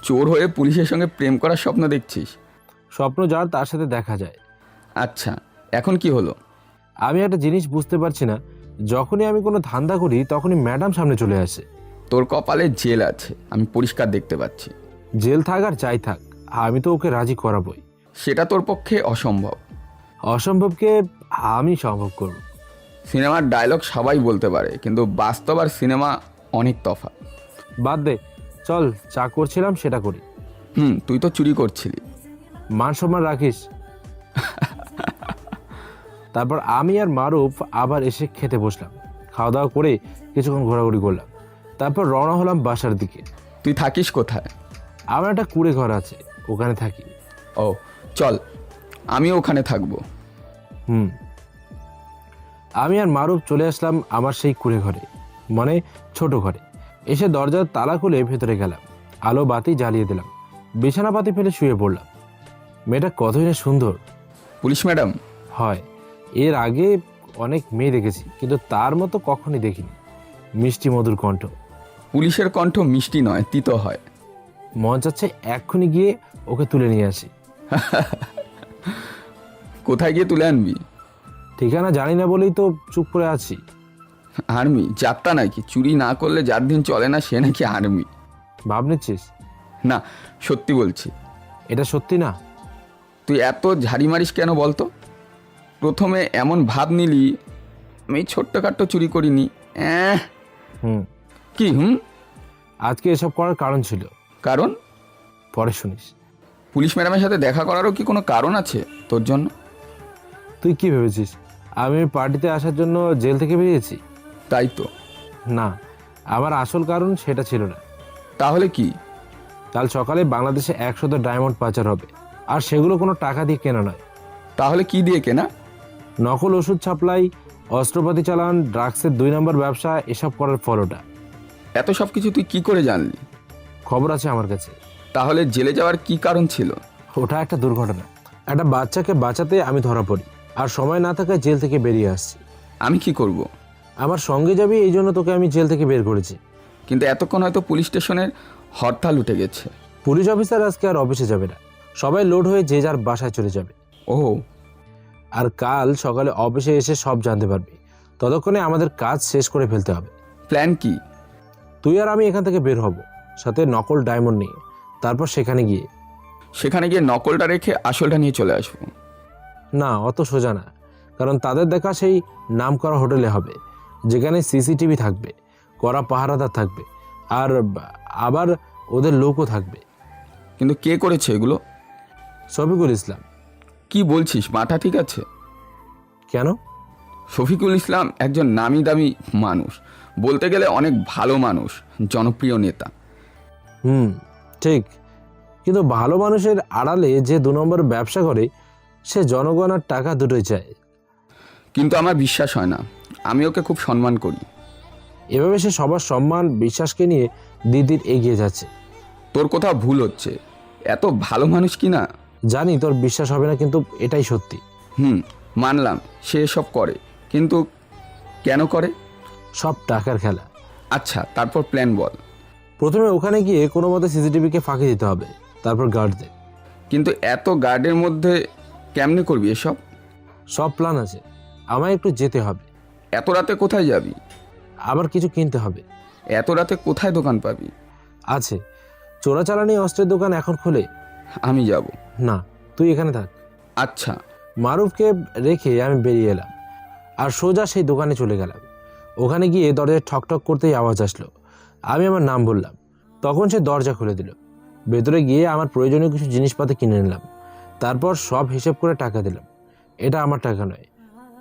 চোর হয়ে পুলিশের সঙ্গে প্রেম করার স্বপ্ন দেখছিস? স্বপ্ন যার তার সাথে দেখা যায়। আচ্ছা, এখন কি হলো? আমি একটা জিনিস বুঝতে পারছি না, যখনই আমি কোনো ধান্দা করি তখনই ম্যাডাম সামনে চলে আসে। তোর কপালে জেল আছে, আমি পরিষ্কার দেখতে পাচ্ছি। জেল থাক আর যাই থাক, আমি তো ওকে রাজি করাবই। সেটা তোর পক্ষে অসম্ভব। অসম্ভবকে আমি সম্ভব করব। সিনেমার ডায়লগ সবাই বলতে পারে, কিন্তু বাস্তব আর সিনেমা অনেক তফাৎ। বাদ দে, চল যা করছিলাম সেটা করি। তুই তো চুরি করছিলি। মান সম্মান রাখিস। তারপর আমি আর মারুফ আবার এসে খেতে বসলাম। খাওয়া দাওয়া করে কিছুক্ষণ ঘোরাঘুরি করলাম, তারপর রওনা হলাম বাসার দিকে। তুই থাকিস কোথায়? আমার একটা কুঁড়ে ঘর আছে, ওখানে থাকি। ও চল, আমিও ওখানে থাকবো। আমি আর মারুফ চলে আসলাম আমার সেই কুঁড়ে ঘরে, মানে ছোট ঘরে। এসে দরজার তালা খুলে ভেতরে গেলাম, আলো বাতি জ্বালিয়ে দিলাম, বিছানা পাতি ফেলে শুয়ে পড়লাম। মেয়েটা কতই না সুন্দর। Police madam? হয়, এর আগে অনেক মেয়ে দেখেছি, কিন্তু তার মতো কখনই দেখিনি। মিষ্টি মধুর কণ্ঠ। পুলিশের কণ্ঠ মিষ্টি নয়, তিতো হয়। মন চাচ্ছে এক্ষুনি গিয়ে ওকে তুলে নিয়ে আসি। কোথায় গিয়ে তুলে আনবি? ঠিকানা জানি না বলেই তো চুপ করে আছি। আর্মি যাত্রা নাকি? চুরি না করলে যার দিন চলে না সে নাকি আর্মি? ভাব নিচ্ছিস? না, সত্যি বলছি। এটা সত্যি না? তুই এত ঝাড়ি মারিস কেন বলতো? প্রথমে এমন ভাব নিলি আমি ছোট্টখাট্ট চুরি করিনি। কি আজকে এসব করার কারণ ছিল। কারণ? পরে শুনিস। পুলিশ ম্যাডামের সাথে দেখা করারও কি কোনো কারণ আছে তোর জন্য? তুই কি ভেবেছিস আমি পার্টিতে আসার জন্য জেল থেকে বেরিয়েছি? তাই তো। না, আমার আসল কারণ সেটা ছিল না। তাহলে কি? কাল সকালে বাংলাদেশে 100 ডায়মন্ড পাচার হবে, আর সেগুলো কোনো টাকা দিয়ে কেনা নয়। তাহলে কি দিয়ে কেনা? নকল ওষুধ সাপ্লাই, অস্ত্রপাতি চালান, ড্রাগসের 2 নম্বর ব্যবসা, এসব করার ফলোটা। এত সব কিছু তুই কি করে জানলি? খবর আছে আমার কাছে। তাহলে জেলে যাওয়ার কি কারণ ছিল? ওটা একটা দুর্ঘটনা। একটা বাচ্চাকে বাঁচাতে আমি ধরা পড়ি, আর সময় না থাকায় জেল থেকে বেরিয়ে আসছি। আমি কি করব? আমার সঙ্গে যাবি, এই জন্য তোকে আমি জেল থেকে বের করেছি। কিন্তু এতক্ষণ হয়তো পুলিশ স্টেশনের হরতাল উঠে গেছে। পুলিশ অফিসার আজকে আর অফিসে যাবে না, সবাই লোড হয়ে যে যার বাসায় চলে যাবে। ও, আর কাল সকালে অফিসে এসে সব জানতে পারবি। ততক্ষণে আমাদের কাজ শেষ করে ফেলতে হবে। প্ল্যান কি? তুই আর আমি এখান থেকে বের হব, সাথে নকল ডায়মন্ড নিয়ে। তারপর সেখানে গিয়ে নকলটা রেখে আসলটা নিয়ে চলে আসবো। না, অত সোজা না, কারণ তাদের দেখা সেই নামকরা হোটেলে হবে, যেখানে সিসিটিভি থাকবে, কড়া পাহারাদার থাকবে, আর আবার ওদের লোকও থাকবে। কিন্তু কে করেছে এগুলো? শফিকুল ইসলাম। কি বলছিস, মাথা ঠিক আছে? কেন? শফিকুল ইসলাম একজন নামি দামি মানুষ, বলতে গেলে অনেক ভালো মানুষ, জনপ্রিয় নেতা। ঠিক, কিন্তু ভালো মানুষের আড়ালে যে 2 নম্বর ব্যবসা করে, সে জনগণ আর টাকা দুটোই চায়। কিন্তু আমার বিশ্বাস হয় না। আমি ওকে খুব সম্মান করি। এভাবে সে সবার সম্মান বিশ্বাসকে নিয়ে দিন এগিয়ে যাচ্ছে। তোর কোথাও ভুল হচ্ছে। এত ভালো মানুষ কি না? জানি তোর বিশ্বাস হবে না, কিন্তু এটাই সত্যি। মানলাম সে এসব করে, কিন্তু কেন করে? সব টাকার খেলা। আচ্ছা, তারপর প্ল্যান বল। প্রথমে ওখানে গিয়ে কোনো মতে সিসিটিভিকে ফাঁকি দিতে হবে, তারপর গার্ডদের। কিন্তু এত গার্ডের মধ্যে কেমনে করবি এসব? সব প্ল্যান আছে, আমায় একটু যেতে হবে। এত রাতে কোথায় যাবি? আবার কিছু কিনতে হবে। এত রাতে কোথায় দোকান পাবি? আছে, চোরাচালানি অস্ত্রের দোকান এখন খুলে। আমি যাব না, তুই এখানে থাক। আচ্ছা। মারুফকে রেখে আমি বেরিয়ে এলাম, আর সোজা সেই দোকানে চলে গেলাম। ওখানে গিয়ে দরজায় ঠকঠক করতেই আওয়াজ আসলো। আমি আমার নাম বললাম, তখন সে দরজা খুলে দিল। ভেতরে গিয়ে আমার প্রয়োজনীয় কিছু জিনিসপাতি কিনে নিলাম, তারপর সব হিসেব করে টাকা দিলাম। এটা আমার টাকা নয়,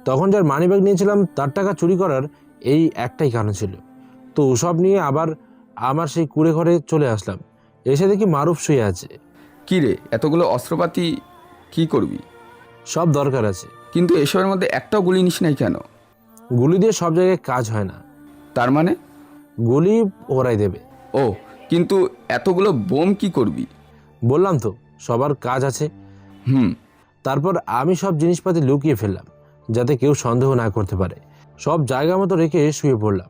তখন যার মানিব্যাগ নিয়েছিলাম তার টাকা চুরি করার এই একটাই কারণ ছিল। তো ওসব নিয়ে আবার আমার সেই কুঁড়ে ঘরে চলে আসলাম। এসে দেখি মারুফ শুয়ে আছে। কি রে, এতগুলো অস্ত্রপাতি কি করবি? সব দরকার আছে। কিন্তু এসবের মধ্যে একটাও গুলি নিস নাই কেন? গুলি দিয়ে সব জায়গায় কাজ হয় না। তার মানে? গুলি ওরাই দেবে। ও, কিন্তু এতগুলো বোম কি করবি? বললাম তো, সবার কাজ আছে। তারপর আমি সব জিনিসপাতি লুকিয়ে ফেললাম, যাতে কেউ সন্দেহ না করতে পারে। সব জায়গা মতো রেখে শুয়ে পড়লাম।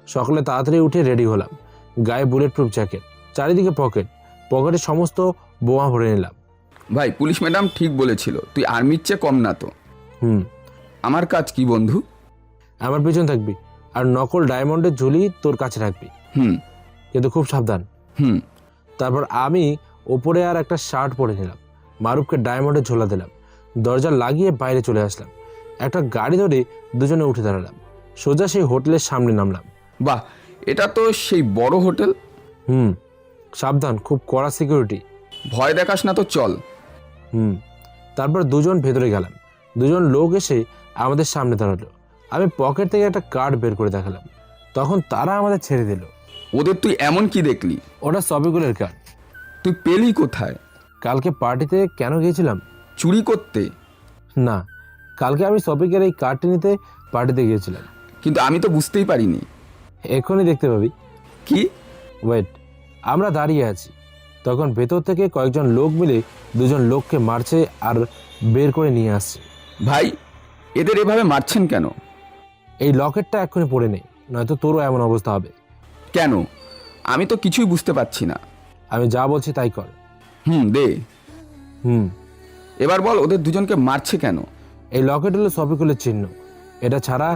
সকালে তাড়াতাড়ি উঠে রেডি হলাম। গায়ে বুলেট প্রুফ জ্যাকেট, চারিদিকে পকেটে সমস্ত বোমা ভরে নিলাম। ভাই, পুলিশ ম্যাডাম ঠিক বলেছিল, তুই আর্মির চেয়ে কম না তো। হুম, আমার কাজ কি বন্ধু? আমার পিছন থাকবি আর নকল ডায়মন্ডের ঝুলি তোর কাছে রাখবি, হুম কিন্তু খুব সাবধান। হুম তারপর আমি ওপরে আর একটা শার্ট পরে নিলাম। মারুফকে ডায়মন্ডে ঝোলা দিলাম। দরজা লাগিয়ে বাইরে চলে আসলাম। একটা গাড়ি ধরে দুজনে উঠে দাঁড়ালাম। সোজা সেই হোটেলের সামনে নামলাম। বাহ, এটা তো সেই বড় হোটেল। হুম, সাবধান, খুব কড়া সিকিউরিটি। ভয় দেখাস না তো, চল। হুম, তারপর দুজন ভেতরে গেলাম। দুজন লোক এসে আমাদের সামনে দাঁড়ালো। আমি পকেট থেকে একটা কার্ড বের করে দেখালাম। তখন তারা আমাদের ছেড়ে দিল। ওদের তুই এমন কি দেখলি? ওটা সবিকুলের কার্ড। তুই পেলি কোথায়? কালকে পার্টিতে কেন গিয়েছিলাম? চুরি করতে? না, কালকে আমি সবিকের এই কার্ডটি নিতে পার্টিতে গিয়েছিলাম। কিন্তু আমি তো বুঝতেই পারিনি। এখনই দেখতে পাবি। কি? ওয়েট, আমরা দাঁড়িয়ে আছি, তখন ভেতর থেকে কয়েকজন লোক মিলে দুজন লোককে মারছে আর বের করে নিয়ে আসছে। ভাই, এদের এভাবে মারছেন কেন? এই লকেটটা এক্ষুনি পড়ে নেই, নয়তো তোরও এমন অবস্থা হবে। কেন? আমি তো কিছুই বুঝতে পারছি না। আমি যা বলছি তাই কর। দে। হুম, এবার বল, ওদের দুজনকে মারছে কেন? এই লকেট হলো সফিকুলের চিহ্ন। এটা ছাড়া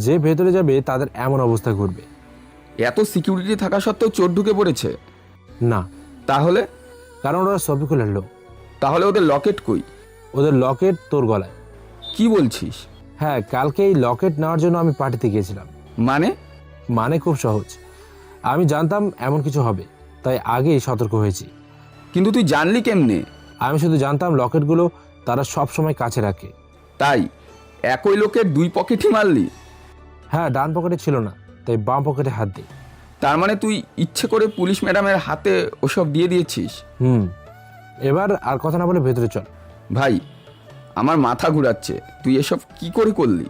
যে ভেতরে যাবে তাদের এমন অবস্থা ঘটবে। এত সিকিউরিটি থাকা সত্ত্বেও চোর ঢুকে পড়েছে? না, তাহলে? কারণ ওরা সফিকুলের লোক। তাহলে ওদের লকেট কই? ওদের লকেট তোর গলায়। কি বলছিস? হ্যাঁ, কালকে এই লকেট নেওয়ার জন্য আমি পার্টিতে গিয়েছিলাম। মানে খুব সহজ। আমি জানতাম এমন কিছু হবে, তাই আগেই সতর্ক হয়েছি। কিন্তু তুই জানলি কেমনে? আমি শুধু জানতাম লকেটগুলো তারা সব সময় কাছে রাখে। তাই একই লোকের দুই পকেটই মারলি? হ্যাঁ, ডান পকেটে ছিল না, তাই বাম পকেটে হাত দিই। তার মানে তুই ইচ্ছে করে পুলিশ ম্যাডামের হাতে ওসব দিয়ে দিয়েছিস? হুম, এবার আর কথা না বলে ভেতরে চল। ভাই, আমার মাথা ঘুরাচ্ছে। তুই এসব কি করে করলি?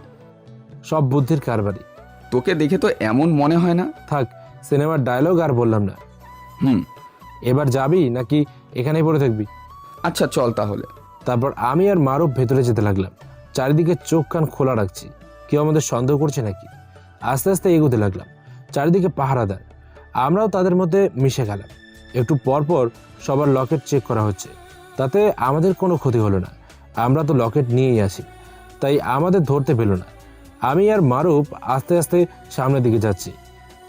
সব বুদ্ধির কারবারি। তোকে দেখে তো এমন মনে হয় না। থাক, সিনেমার ডায়লগ আর বললাম না। হুম এবার যাবি নাকি এখানেই পড়ে থাকবি? আচ্ছা, চল তাহলে। তারপর আমি আর মারুফ ভেতরে যেতে লাগলাম। চারিদিকে চোখ কান খোলা রাখছি, কেউ আমাদের সন্দেহ করছে নাকি। আস্তে আস্তে এগোতে লাগলাম। চারিদিকে পাহারাদার, আমরাও তাদের মধ্যে মিশে গেলাম। একটু পর পর সবার লকেট চেক করা হচ্ছে, তাতে আমাদের কোনো ক্ষতি হলো না। আমরা তো লকেট নিয়েই আসি, তাই আমাদের ধরতে পেল না। আমি আর মারুফ আস্তে আস্তে সামনের দিকে যাচ্ছি।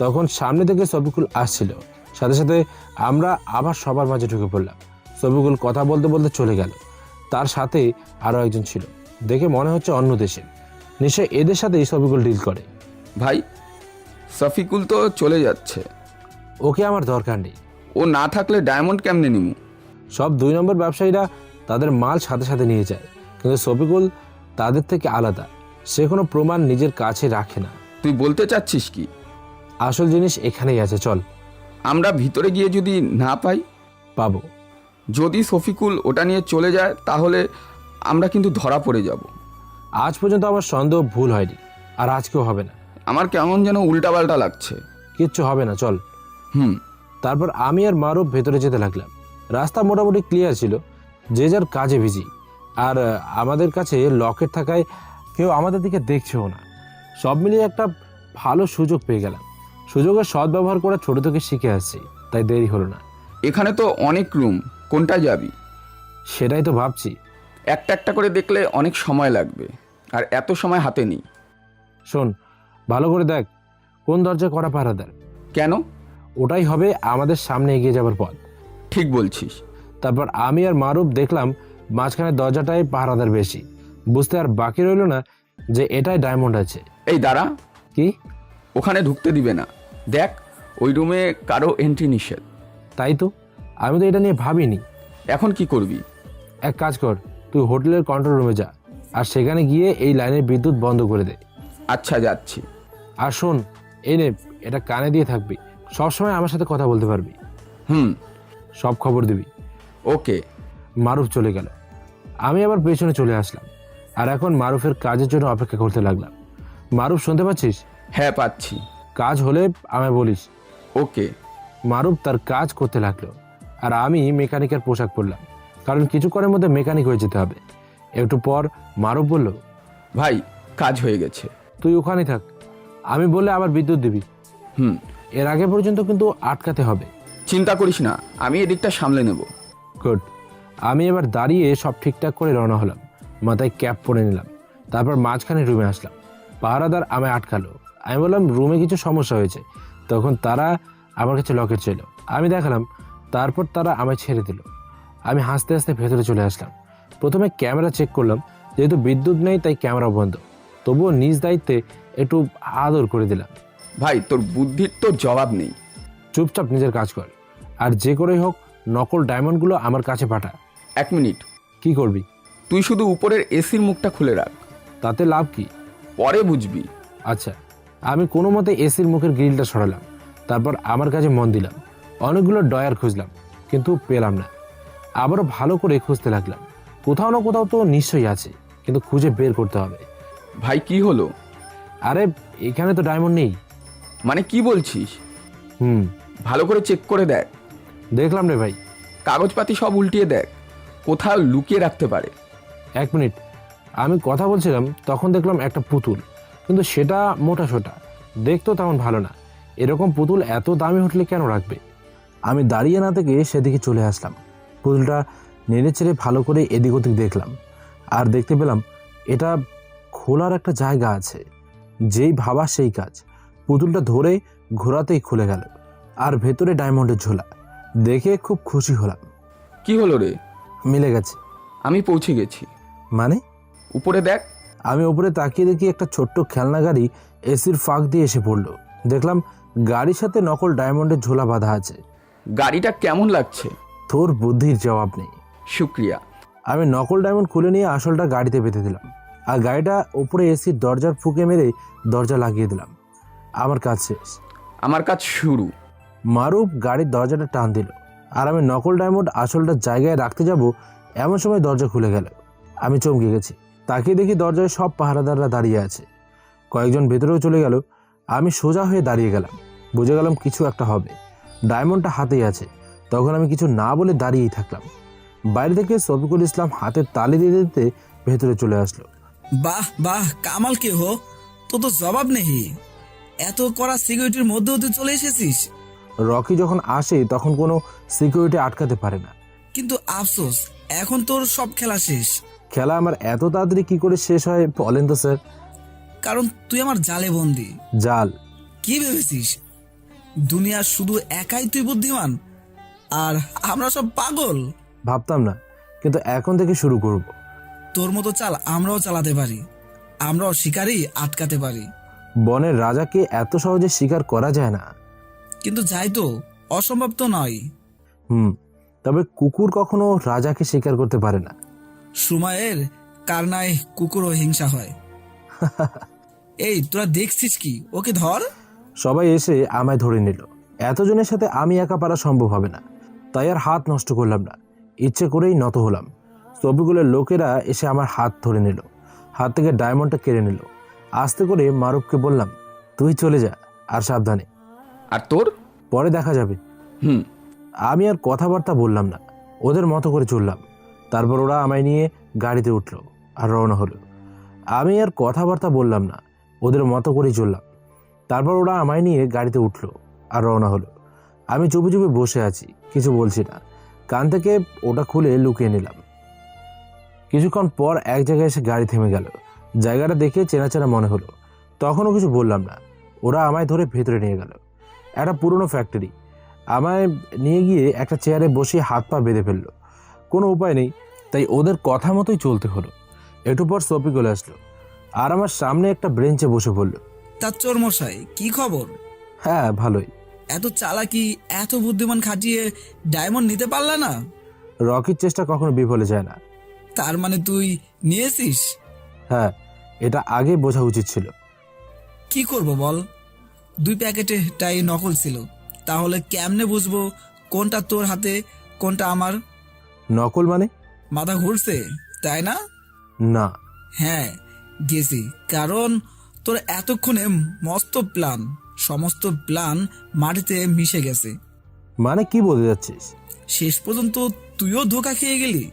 তখন সামনে থেকে সফিকুল আসছিল। সাথে সাথে আমরা আবার সবার মাঝে ঢুকে পড়লাম। সফিকুল কথা বলতে বলতে চলে গেল। তার সাথে আরও একজন ছিল, দেখে মনে হচ্ছে অন্য দেশের। নিশ্চয় এদের সাথেই সফিকুল ডিল করে। ভাই, সফিকুল তো চলে যাচ্ছে। ওকে আমার দরকার নেই। ও না থাকলে ডায়মন্ড কেমনে নিমু? সব 2 নম্বর ব্যবসায়ীরা তাদের মাল সাথে সাথে নিয়ে যায়, কিন্তু সফিকুল তাদের থেকে আলাদা। সে কোনো প্রমাণ নিজের কাছে রাখে না। তুই বলতে চাচ্ছিস কি? আসল জিনিস এখানেই আছে, চল। আমরা ভিতরে গিয়ে যদি না পাই? পাবো। যদি শফিকুল ওটা নিয়ে চলে যায় তাহলে আমরা কিন্তু ধরা পড়ে যাব। আজ পর্যন্ত আমার সন্দেহ ভুল হয়নি, আর আজকেও হবে না। আমার কেমন যেন উল্টাপাল্টা লাগছে। কিচ্ছু হবে না, চল। হুম তারপর আমি আর মারুফ ভেতরে যেতে লাগলাম। রাস্তা মোটামুটি ক্লিয়ার ছিল, যে যার কাজে বিজি। আর আমাদের কাছে লকেট থাকায় কেউ আমাদের দিকে দেখছেও না। সব মিলিয়ে একটা ভালো সুযোগ পেয়ে গেলাম। সুযোগের সদ্ব্যবহার করা ছোট থেকে শিখে আসছি, তাই দেরি হলো না। এখানে তো অনেক রুম, কোনটায় যাবি? সেটাই তো ভাবছি। একটা একটা করে দেখলে অনেক সময় লাগবে, আর এত সময় হাতে নেই। শোন, ভালো করে দেখ কোন দরজা করা পাহারাদার। কেন? ওটাই হবে আমাদের সামনে এগিয়ে যাবার পথ। ঠিক বলছিস। তারপর আমি আর মারুফ দেখলাম মাঝখানে দরজাটাই পাহারাদার বেশি। বুঝতে আর বাকি রইল না যে এটাই ডায়মন্ড আছে। এই দাঁড়া, কি? ওখানে ঢুকতে দিবে না। দেখ, ওই রুমে কারো এন্ট্রি নিষেধ। তাই তো, আমি তো এটা নিয়ে ভাবিনি। এখন কি করবি? এক কাজ কর, তুই হোটেলের কন্ট্রোল রুমে যা, আর সেখানে গিয়ে এই লাইনের বিদ্যুৎ বন্ধ করে দে। আচ্ছা, যাচ্ছি। আর শোন, এই নে, এটা কানে দিয়ে থাকবি, সবসময় আমার সাথে কথা বলতে পারবি। হুম সব খবর দিবি। ওকে। মারুফ চলে গেল। আমি আবার পেছনে চলে আসলাম, আর এখন মারুফের কাজের জন্য অপেক্ষা করতে লাগলাম। মারুফ, শুনতে পাচ্ছিস? হ্যাঁ, পাচ্ছি। কাজ হলে আমায় বলিস। ওকে। মারুফ তার কাজ করতে লাগলো, আর আমি মেকানিকের পোশাক পরলাম, কারণ কিছুক্ষণের মধ্যে মেকানিক হয়ে যেতে হবে। একটু পর মারুফ বলল, ভাই, কাজ হয়ে গেছে। তুই ওখানেই থাক, আমি বললে আবার বিদ্যুৎ দিবি। হুম, এর আগে পর্যন্ত কিন্তু আটকাতে হবে। চিন্তা করিস না, আমি এদিকটা সামলে নেব। গুড। আমি এবার দাঁড়িয়ে সব ঠিকঠাক করে রওনা হলাম। মাথায় ক্যাপ পরে নিলাম। তারপর মাঝখানে রুমে আসলাম। পাহারাদার আমায় আটকালো। আমি বললাম রুমে কিছু সমস্যা হয়েছে। তখন তারা আমার কাছে লকেট ছিল। আমি দেখালাম। তারপর তারা আমায় ছেড়ে দিল। আমি হাসতে হাসতে ভেতরে চলে আসলাম। প্রথমে ক্যামেরা চেক করলাম। যেহেতু বিদ্যুৎ নেই তাই ক্যামেরা বন্ধ। তবুও নিজ দায়িত্বে একটু আদর করে দিলাম। ভাই, তোর বুদ্ধির তো জবাব নেই। চুপচাপ নিজের কাজ কর। আর যে করেই হোক নকল ডায়মন্ডগুলো আমার কাছে পাঠা। 1 মিনিট, কি করবি? তুই শুধু উপরের এসির মুখটা খুলে রাখ, তাতে লাভ কি? পরে বুঝবি। আচ্ছা, আমি কোনো মতে এসির মুখের গ্রিলটা সরালাম। তারপর আমার কাছে মন দিলাম। অনেকগুলো ডয়ার খুঁজলাম, কিন্তু পেলাম না। আবারও ভালো করে খুঁজতে লাগলাম। কোথাও না কোথাও তো নিশ্চয়ই আছে, কিন্তু খুঁজে বের করতে হবে। ভাই, কি হলো? আরে এখানে তো ডায়মন্ড নেই। মানে কি বলছিস? হুম, ভালো করে চেক করে দেখ। দেখলাম রে ভাই। কাগজপাতি সব উল্টিয়ে দেখ, কোথাও লুকিয়ে রাখতে পারে। 1 মিনিট। আমি কথা বলছিলাম তখন দেখলাম একটা পুতুল, কিন্তু সেটা মোটা সোটা, দেখতেও তেমন ভালো না। এরকম পুতুল এত দামি হোটেলে কেন রাখবে? আমি দাঁড়িয়ে না থেকে সেদিকে চলে আসলাম। পুতুলটা নেড়ে চেড়ে ভালো করে এদিক ওদিক দেখলাম। আর দেখতে পেলাম এটা খোলার একটা জায়গা আছে। যেই ভাবা সেই কাজ। পুতুলটা ধরে ঘোরাতেই খুলে গেল, আর ভেতরে ডায়মন্ডের ঝোলা। দেখে খুব খুশি হলাম। কি হলো রে? মিলে গেছে। আমি পৌঁছে গেছি। মানে? উপরে দেখ। আমি উপরে তাকিয়ে দেখি একটা ছোট্ট খেলনা গাড়ি এসির ফাঁক দিয়ে এসে পড়লো। দেখলাম গাড়ির সাথে নকল ডায়মন্ডের ঝোলা বাঁধা আছে। গাড়িটা কেমন লাগছে? তোর বুদ্ধির জবাব নেই। শুক্রিয়া। আমি নকল ডায়মন্ড খুলে নিয়ে আসলটা গাড়িতে বেঁধে দিলাম। আর গাড়িটা উপরে এসির দরজার ফুঁকে মেরে দরজা লাগিয়ে দিলাম। আমার কাজ শেষ। আমার কাজ শুরু। মারুফ গাড়ির দরজাটা টান দিল। আর আমি নকল ডায়মন্ড আসলটা জায়গায় রাখতে যাব, এমন সময় দরজা খুলে গেল। আমি চমকে গেছি। তাকিয়ে দেখি দরজায় সব পাহারাদাররা দাঁড়িয়ে আছে। কয়েকজন ভেতরেও চলে গেল। আমি সোজা হয়ে দাঁড়িয়ে গেলাম। বুঝে গেলাম কিছু একটা হবে। ডায়মন্ডটা হাতেই আছে। তখন আমি কিছু না বলে দাঁড়িয়েই থাকলাম। বাইরে থেকে শফিকুল ইসলাম হাতের তালি দিতে দিতে ভেতরে চলে আসলো। বাহ বাহ, কামাল কে হো, তো তো জবাব নেই। এত কড়া সিকিউরিটির মধ্যেও তুই চলে এসেছিস। রকি যখন আসে তখন কোনো সিকিউরিটি আটকাতে পারে না। কিন্তু আফসোস, এখন তোর সব খেলা শেষ। খেলা আমার এত তাড়াতাড়ি কি করে শেষ হয় বলেন তো স্যার? কারণ তুই আমার জালে বন্দি। জাল? কি ভেবেছিস দুনিয়ার শুধু একাই তুই বুদ্ধিমান আর আমরা সব পাগল? ভাবতাম না, কিন্তু এখন থেকে শুরু করব। তোর মতো চাল আমরাও চালাতে পারি, আমরাও শিকারী আটকাতে পারি। বনের রাজাকে এত সহজে শিকার করা যায় না। কিন্তু যাই তো, অসম্ভব তো নয়। তবে কুকুর কখনো রাজাকে শিকার করতে পারে না। সময়ের কারনায় কুকুরও হিংসা হয়। এই তোরা দেখছিস কি? ওকে ধর। সবাই এসে আমায় ধরে নিল। এতজনের সাথে আমি একা পারা সম্ভব হবে না, তাই আর হাত নষ্ট করলাম না। ইচ্ছে করেই নত হলাম। ছবিগুলোর লোকেরা এসে আমার হাত ধরে নিল। হাত থেকে ডায়মন্ডটা কেড়ে নিল। আস্তে করে মারুফকে বললাম, তুই চলে যা, আর সাবধানে। আর তোর? পরে দেখা যাবে। হুম। আমি আর কথাবার্তা বললাম না, ওদের মতো করে চললাম। তারপর ওরা আমায় নিয়ে গাড়িতে উঠলো আর রওনা হলো। আমি আর কথাবার্তা বললাম না, ওদের মতো করেই চললাম। তারপর ওরা আমায় নিয়ে গাড়িতে উঠলো আর রওনা হলো। আমি চুপি চুপি বসে আছি, কিছু বলছি না। কান থেকে ওটা খুলে লুকিয়ে নিলাম। কিছুক্ষণ পর এক জায়গায় এসে গাড়ি থেমে গেল। জায়গাটা দেখে চেনা চেনা মনে হলো। তখনও কিছু বললাম না। ওরা আমায় ধরে ভেতরে নিয়ে গেল। একটা পুরনো ফ্যাক্টরি। আমায় নিয়ে গিয়ে একটা চেয়ারে বসিয়ে হাত পা বেঁধে ফেললো। কোনো উপায় নেই, তাই ওদের কথা মতোই চলতে হলো। একটু পর শফিকুল আসলো আর আমার সামনে একটা ব্রেঞ্চে বসে পড়লো। তার চোর মশাই, কি খবর? হ্যাঁ, ভালোই। এত চালাকি, এত বুদ্ধিমান খাটিয়ে ডায়মন্ড নিতে পারলা না? রকির চেষ্টা কখনো বিফলে যায় না। তার মানে তুই নিয়েছিস? হ্যাঁ, এটা আগে বোঝা উচিত ছিল। কি করব বল, 2 প্যাকেটে টাই নকল ছিল। তাহলে কেমনে বুঝবো কোনটা তোর হাতে কোনটা আমার? নকল মানে? মাথা ঘুরছে তাই না? না। হ্যাঁ গেছি, কারণ তোর এতক্ষণে মস্ত প্ল্যান, সমস্ত প্ল্যান মাটিতে মিশে গেছে। মানে কি বলতে যাচ্ছিস? শেষ পর্যন্ত তুইও ধোকা খেয়ে গেলি।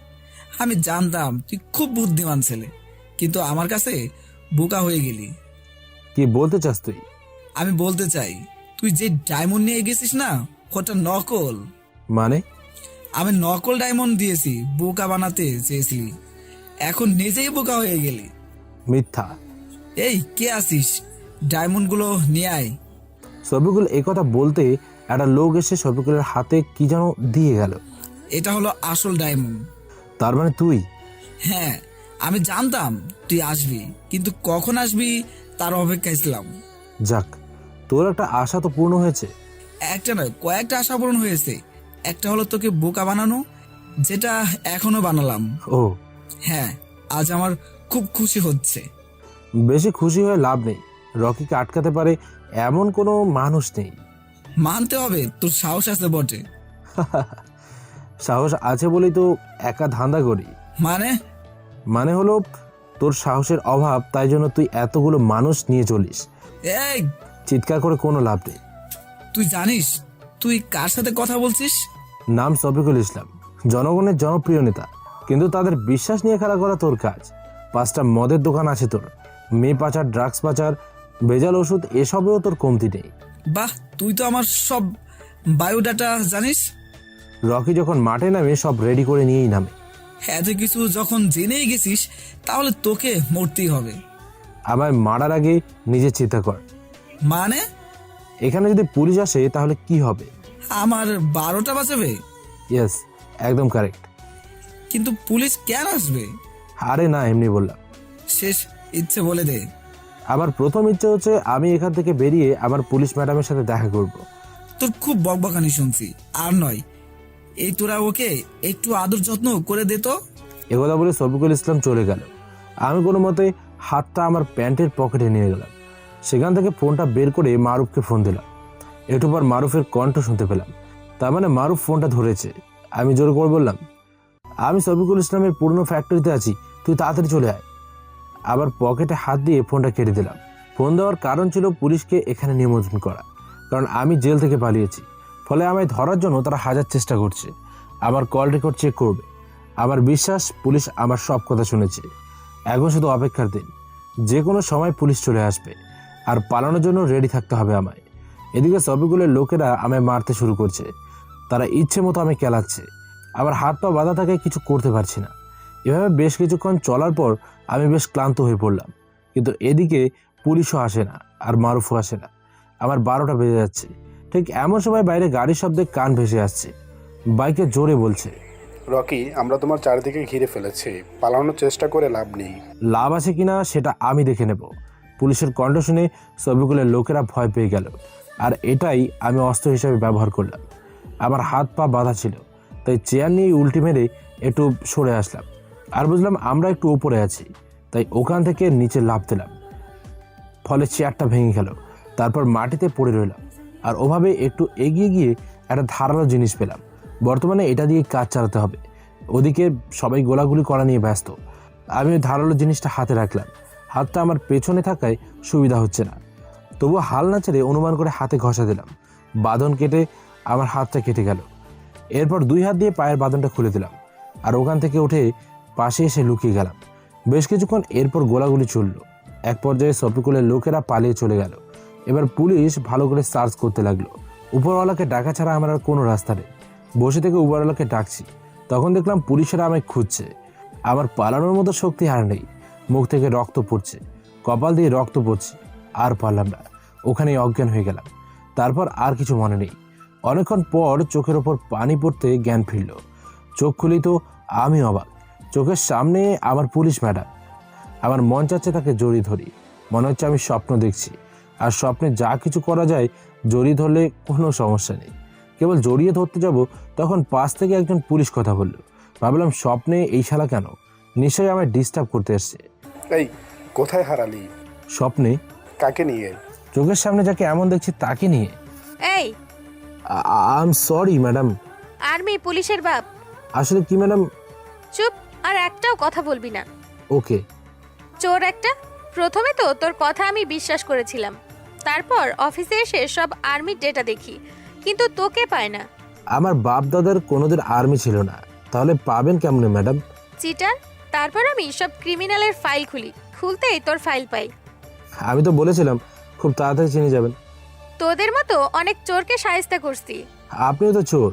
আমি জানতাম তুই খুব বুদ্ধিমান ছেলে, কিন্তু আমার কাছে বোকা হয়ে গেলি। কি বলতে চাস তুই? আমি বলতে চাই, তুই যে ডায়মন্ড নিয়ে গেছিস না, ওটা নকল। মানে? আমি নকল ডায়মন্ড দিয়েছি, বোকা বানাতে চেয়েছিলি, এখন নিজেই বোকা হয়ে গেলি। মিথ্যা। এই কে আসিস, ডায়মন্ড গুলো নিয়ে আয়। শফিকুল একথা বলতে একটা লোক এসে শফিকুলের হাতে কি যেন দিয়ে গেল। এটা হলো আসল ডায়মন্ড। তার মানে তুই? হ্যাঁ, আমি জানতাম তুই আসবি, কিন্তু কখন আসবি তার অপেক্ষায় ছিলাম। যাক, তোর একটা আশা তো পূর্ণ হয়েছে। একটা নয়, কয়েকটা আশা পূরণ হয়েছে। একটা হলো তোকে বোকা বানানো, যেটা এখনো বানালাম। ও, হ্যাঁ, আজ আমার খুব খুশি হচ্ছে। বেশি খুশি হয়ে লাভ নেই। রকিকে আটকাতে পারে এমন কোনো মানুষ নেই। মানতে হবে তোর সাহস আছে বটে। সাহস আছে বলেই তো একা ধান্দা করি। মানে হলো তোর সাহসের অভাব, তাই জন্য তুই এতগুলো মানুষ নিয়ে চলিস। এই, চিৎকার করে কোনো লাভ নেই। তুই জানিস তুই কার সাথে কথা বলছিস? নাম শফিকুল ইসলাম, জনগণের জনপ্রিয় নেতা, কিন্তু তাদের বিশ্বাস নিয়ে খেলা করা তোর কাজ। 5টা মদের দোকান আছে তোর, মেয়ে পাচার, ড্রাগস পাচার, ভেজাল ওষুধ, এসবেও তোর কমতি নেই। বাহ, তুই তো আমার সব বায়োডাটা জানিস। রকি যখন মাঠে নামে সব রেডি করে নিয়েই নামে। এত কিছু যখন জেনেই গেছিস, তাহলে তোকে মরতেই হবে। আমায় মারার আগে নিজে চিন্তা কর। মানে? এখানে যদি পুলিশ আসে তাহলে কি হবে? আমার 12টা বাঁচাবে? ইয়েস, একদম কারেক্ট। কিন্তু পুলিশ কেন আসবে? আরে না, এমনি বললাম। শেষ ইচ্ছে বলে দে। আমার প্রথম ইচ্ছে হচ্ছে আমি এখান থেকে বেরিয়ে আমার পুলিশ ম্যাডামের সাথে দেখা করব। তোর খুব বকবকানি শুনছি, আর নয়। এই তোরা ওকে একটু আদর যত্ন করে দে তো। একথা বলে শফিকুল ইসলাম চলে গেল। আমি কোনো মতে হাতটা আমার প্যান্টের পকেটে নিয়ে গেলাম। সেখান থেকে ফোনটা বের করে মারুফকে ফোন দিলাম। একটু পর মারুফের কণ্ঠ শুনতে পেলাম। তার মানে মারুফ ফোনটা ধরেছে। আমি জোর করে বললাম, আমি শফিকুল ইসলামের পুরনো ফ্যাক্টরিতে আছি, তুই তাড়াতাড়ি চলে আয়। আবার পকেটে হাত দিয়ে ফোনটা কেটে দিলাম। ফোন দেওয়ার কারণ ছিল পুলিশকে এখানে নিমন্ত্রণ করা, কারণ আমি জেল থেকে পালিয়েছি। ফলে আমায় ধরার জন্য তারা হাজার চেষ্টা করছে। আমার কল রেকর্ড চেক করবে। আমার বিশ্বাস পুলিশ আমার সব কথা শুনেছে। এখন শুধু অপেক্ষার দিন, যে কোনো সময় পুলিশ চলে আসবে, আর পালানোর জন্য রেডি থাকতে হবে আমায়। এদিকে শফিকুলের লোকেরা আমায় মারতে শুরু করছে। তারা ইচ্ছে মতো আমি কেলাচ্ছে। আমার হাত পা বাঁধা থাকে, কিছু করতে পারছি না। এভাবে বেশ কিছুক্ষণ চলার পর আমি বেশ ক্লান্ত হয়ে পড়লাম। কিন্তু এদিকে পুলিশও আসে না, আর মারুফও আসে না। আমার 12টা বেজে যাচ্ছে। ঠিক এমন সময় বাইরে গাড়ির শব্দে কান ভেসে আসছে। বাইকে জোরে বলছে, রকি, আমরা তোমার চারিদিকে ঘিরে ফেলেছি, পালানোর চেষ্টা করে লাভ নেই। লাভ আছে কিনা সেটা আমি দেখে নেব। পুলিশের কণ্ঠ শুনে শফিকুলের লোকেরা ভয় পেয়ে গেল, আর এটাই আমি অস্ত্র হিসেবে ব্যবহার করলাম। আমার হাত পা বাঁধা ছিল, তাই চেয়ার নিয়ে উল্টি মেরে একটু সরে আসলাম। আর বুঝলাম আমরা একটু উপরে আছি, তাই ওখান থেকে নিচে লাফ দিলাম। ফলে চেয়ারটা ভেঙে গেল। তারপর মাটিতে পড়ে রইলাম। আর ওভাবে একটু এগিয়ে গিয়ে একটা ধারালো জিনিস পেলাম। বর্তমানে এটা দিয়ে কাজ চালাতে হবে। ওদিকে সবাই গোলাগুলি করা নিয়ে ব্যস্ত। আমি ওই ধারালো জিনিসটা হাতে রাখলাম। হাতটা আমার পেছনে থাকায় সুবিধা হচ্ছে না, তবুও হাল না ছেড়ে অনুমান করে হাতে ঘষা দিলাম। বাঁধন কেটে আমার হাতটা কেটে গেল। এরপর 2 হাত দিয়ে পায়ের বাঁধনটা খুলে দিলাম, আর ওখান থেকে উঠে পাশে এসে লুকিয়ে গেলাম। বেশ কিছুক্ষণ এরপর গোলাগুলি চলল। এক পর্যায়ে শফিকুলের লোকেরা পালিয়ে চলে গেল। এবার পুলিশ ভালো করে সার্চ করতে লাগলো। উপরওয়ালাকে ডাকা ছাড়া আমার আর কোনো রাস্তা নেই। বসে থেকে উপরওয়ালাকে ডাকছি, তখন দেখলাম পুলিশেরা আমায় খুঁজছে। আমার পালানোর মতো শক্তি আর নেই। মুখ থেকে রক্ত পড়ছে, কপাল দিয়ে রক্ত পড়ছে। আর পারলাম না, ওখানেই অজ্ঞান হয়ে গেলাম। তারপর আর কিছু মনে নেই। অনেকক্ষণ পর চোখের ওপর পানি পড়তে জ্ঞান ফিরল। চোখ খুলি তো আমি অবাক। চোখের সামনে আমার পুলিশ ম্যাডাম। আমার মন চাচ্ছে তাকে জড়িয়ে ধরি। মনে হচ্ছে আমি স্বপ্ন দেখছি, আর স্বপ্নে যা কিছু করা যায় জড়িয়ে ধরলে কোনো সমস্যা নেই। কেবল জড়িয়ে ধরতে যাব, তখন পাশ থেকে একজন পুলিশ কথা বলল। ভাবলাম স্বপ্নে এই শালা কেন, নিশ্চয়ই আমায় ডিস্টার্ব করতে এসছে। এই, কোথায় হারালি? স্বপ্নে? কাকে নিয়ে? চোখের সামনে যাকে এমন দেখছি তাকে নিয়ে। এই, I am sorry madam. Army পুলিশের বাপ। আসলে কি ম্যাডাম? চুপ, আর একটাও কথা বলবি না। ওকে। চোর একটা। প্রথমে তো তোর কথা আমি বিশ্বাস করেছিলাম, তারপর অফিসে এসে সব আর্মির ডেটা দেখি, কিন্তু তোকে পায় না। আমার বাপ দাদার কোনোদিন আর্মি ছিল না, তাহলে পাবেন কেমনে ম্যাডাম? চিটার। তারপর আমি সব ক্রিমিনালের ফাইল খুলি, খুলতেই তোর ফাইল পাই। আমি তো বলেছিলাম খুব তাড়াতাড়ি চিনে যাবেন। তোদের মতো অনেক চোরকে শায়েস্তা করছি। আপনিও তো চোর।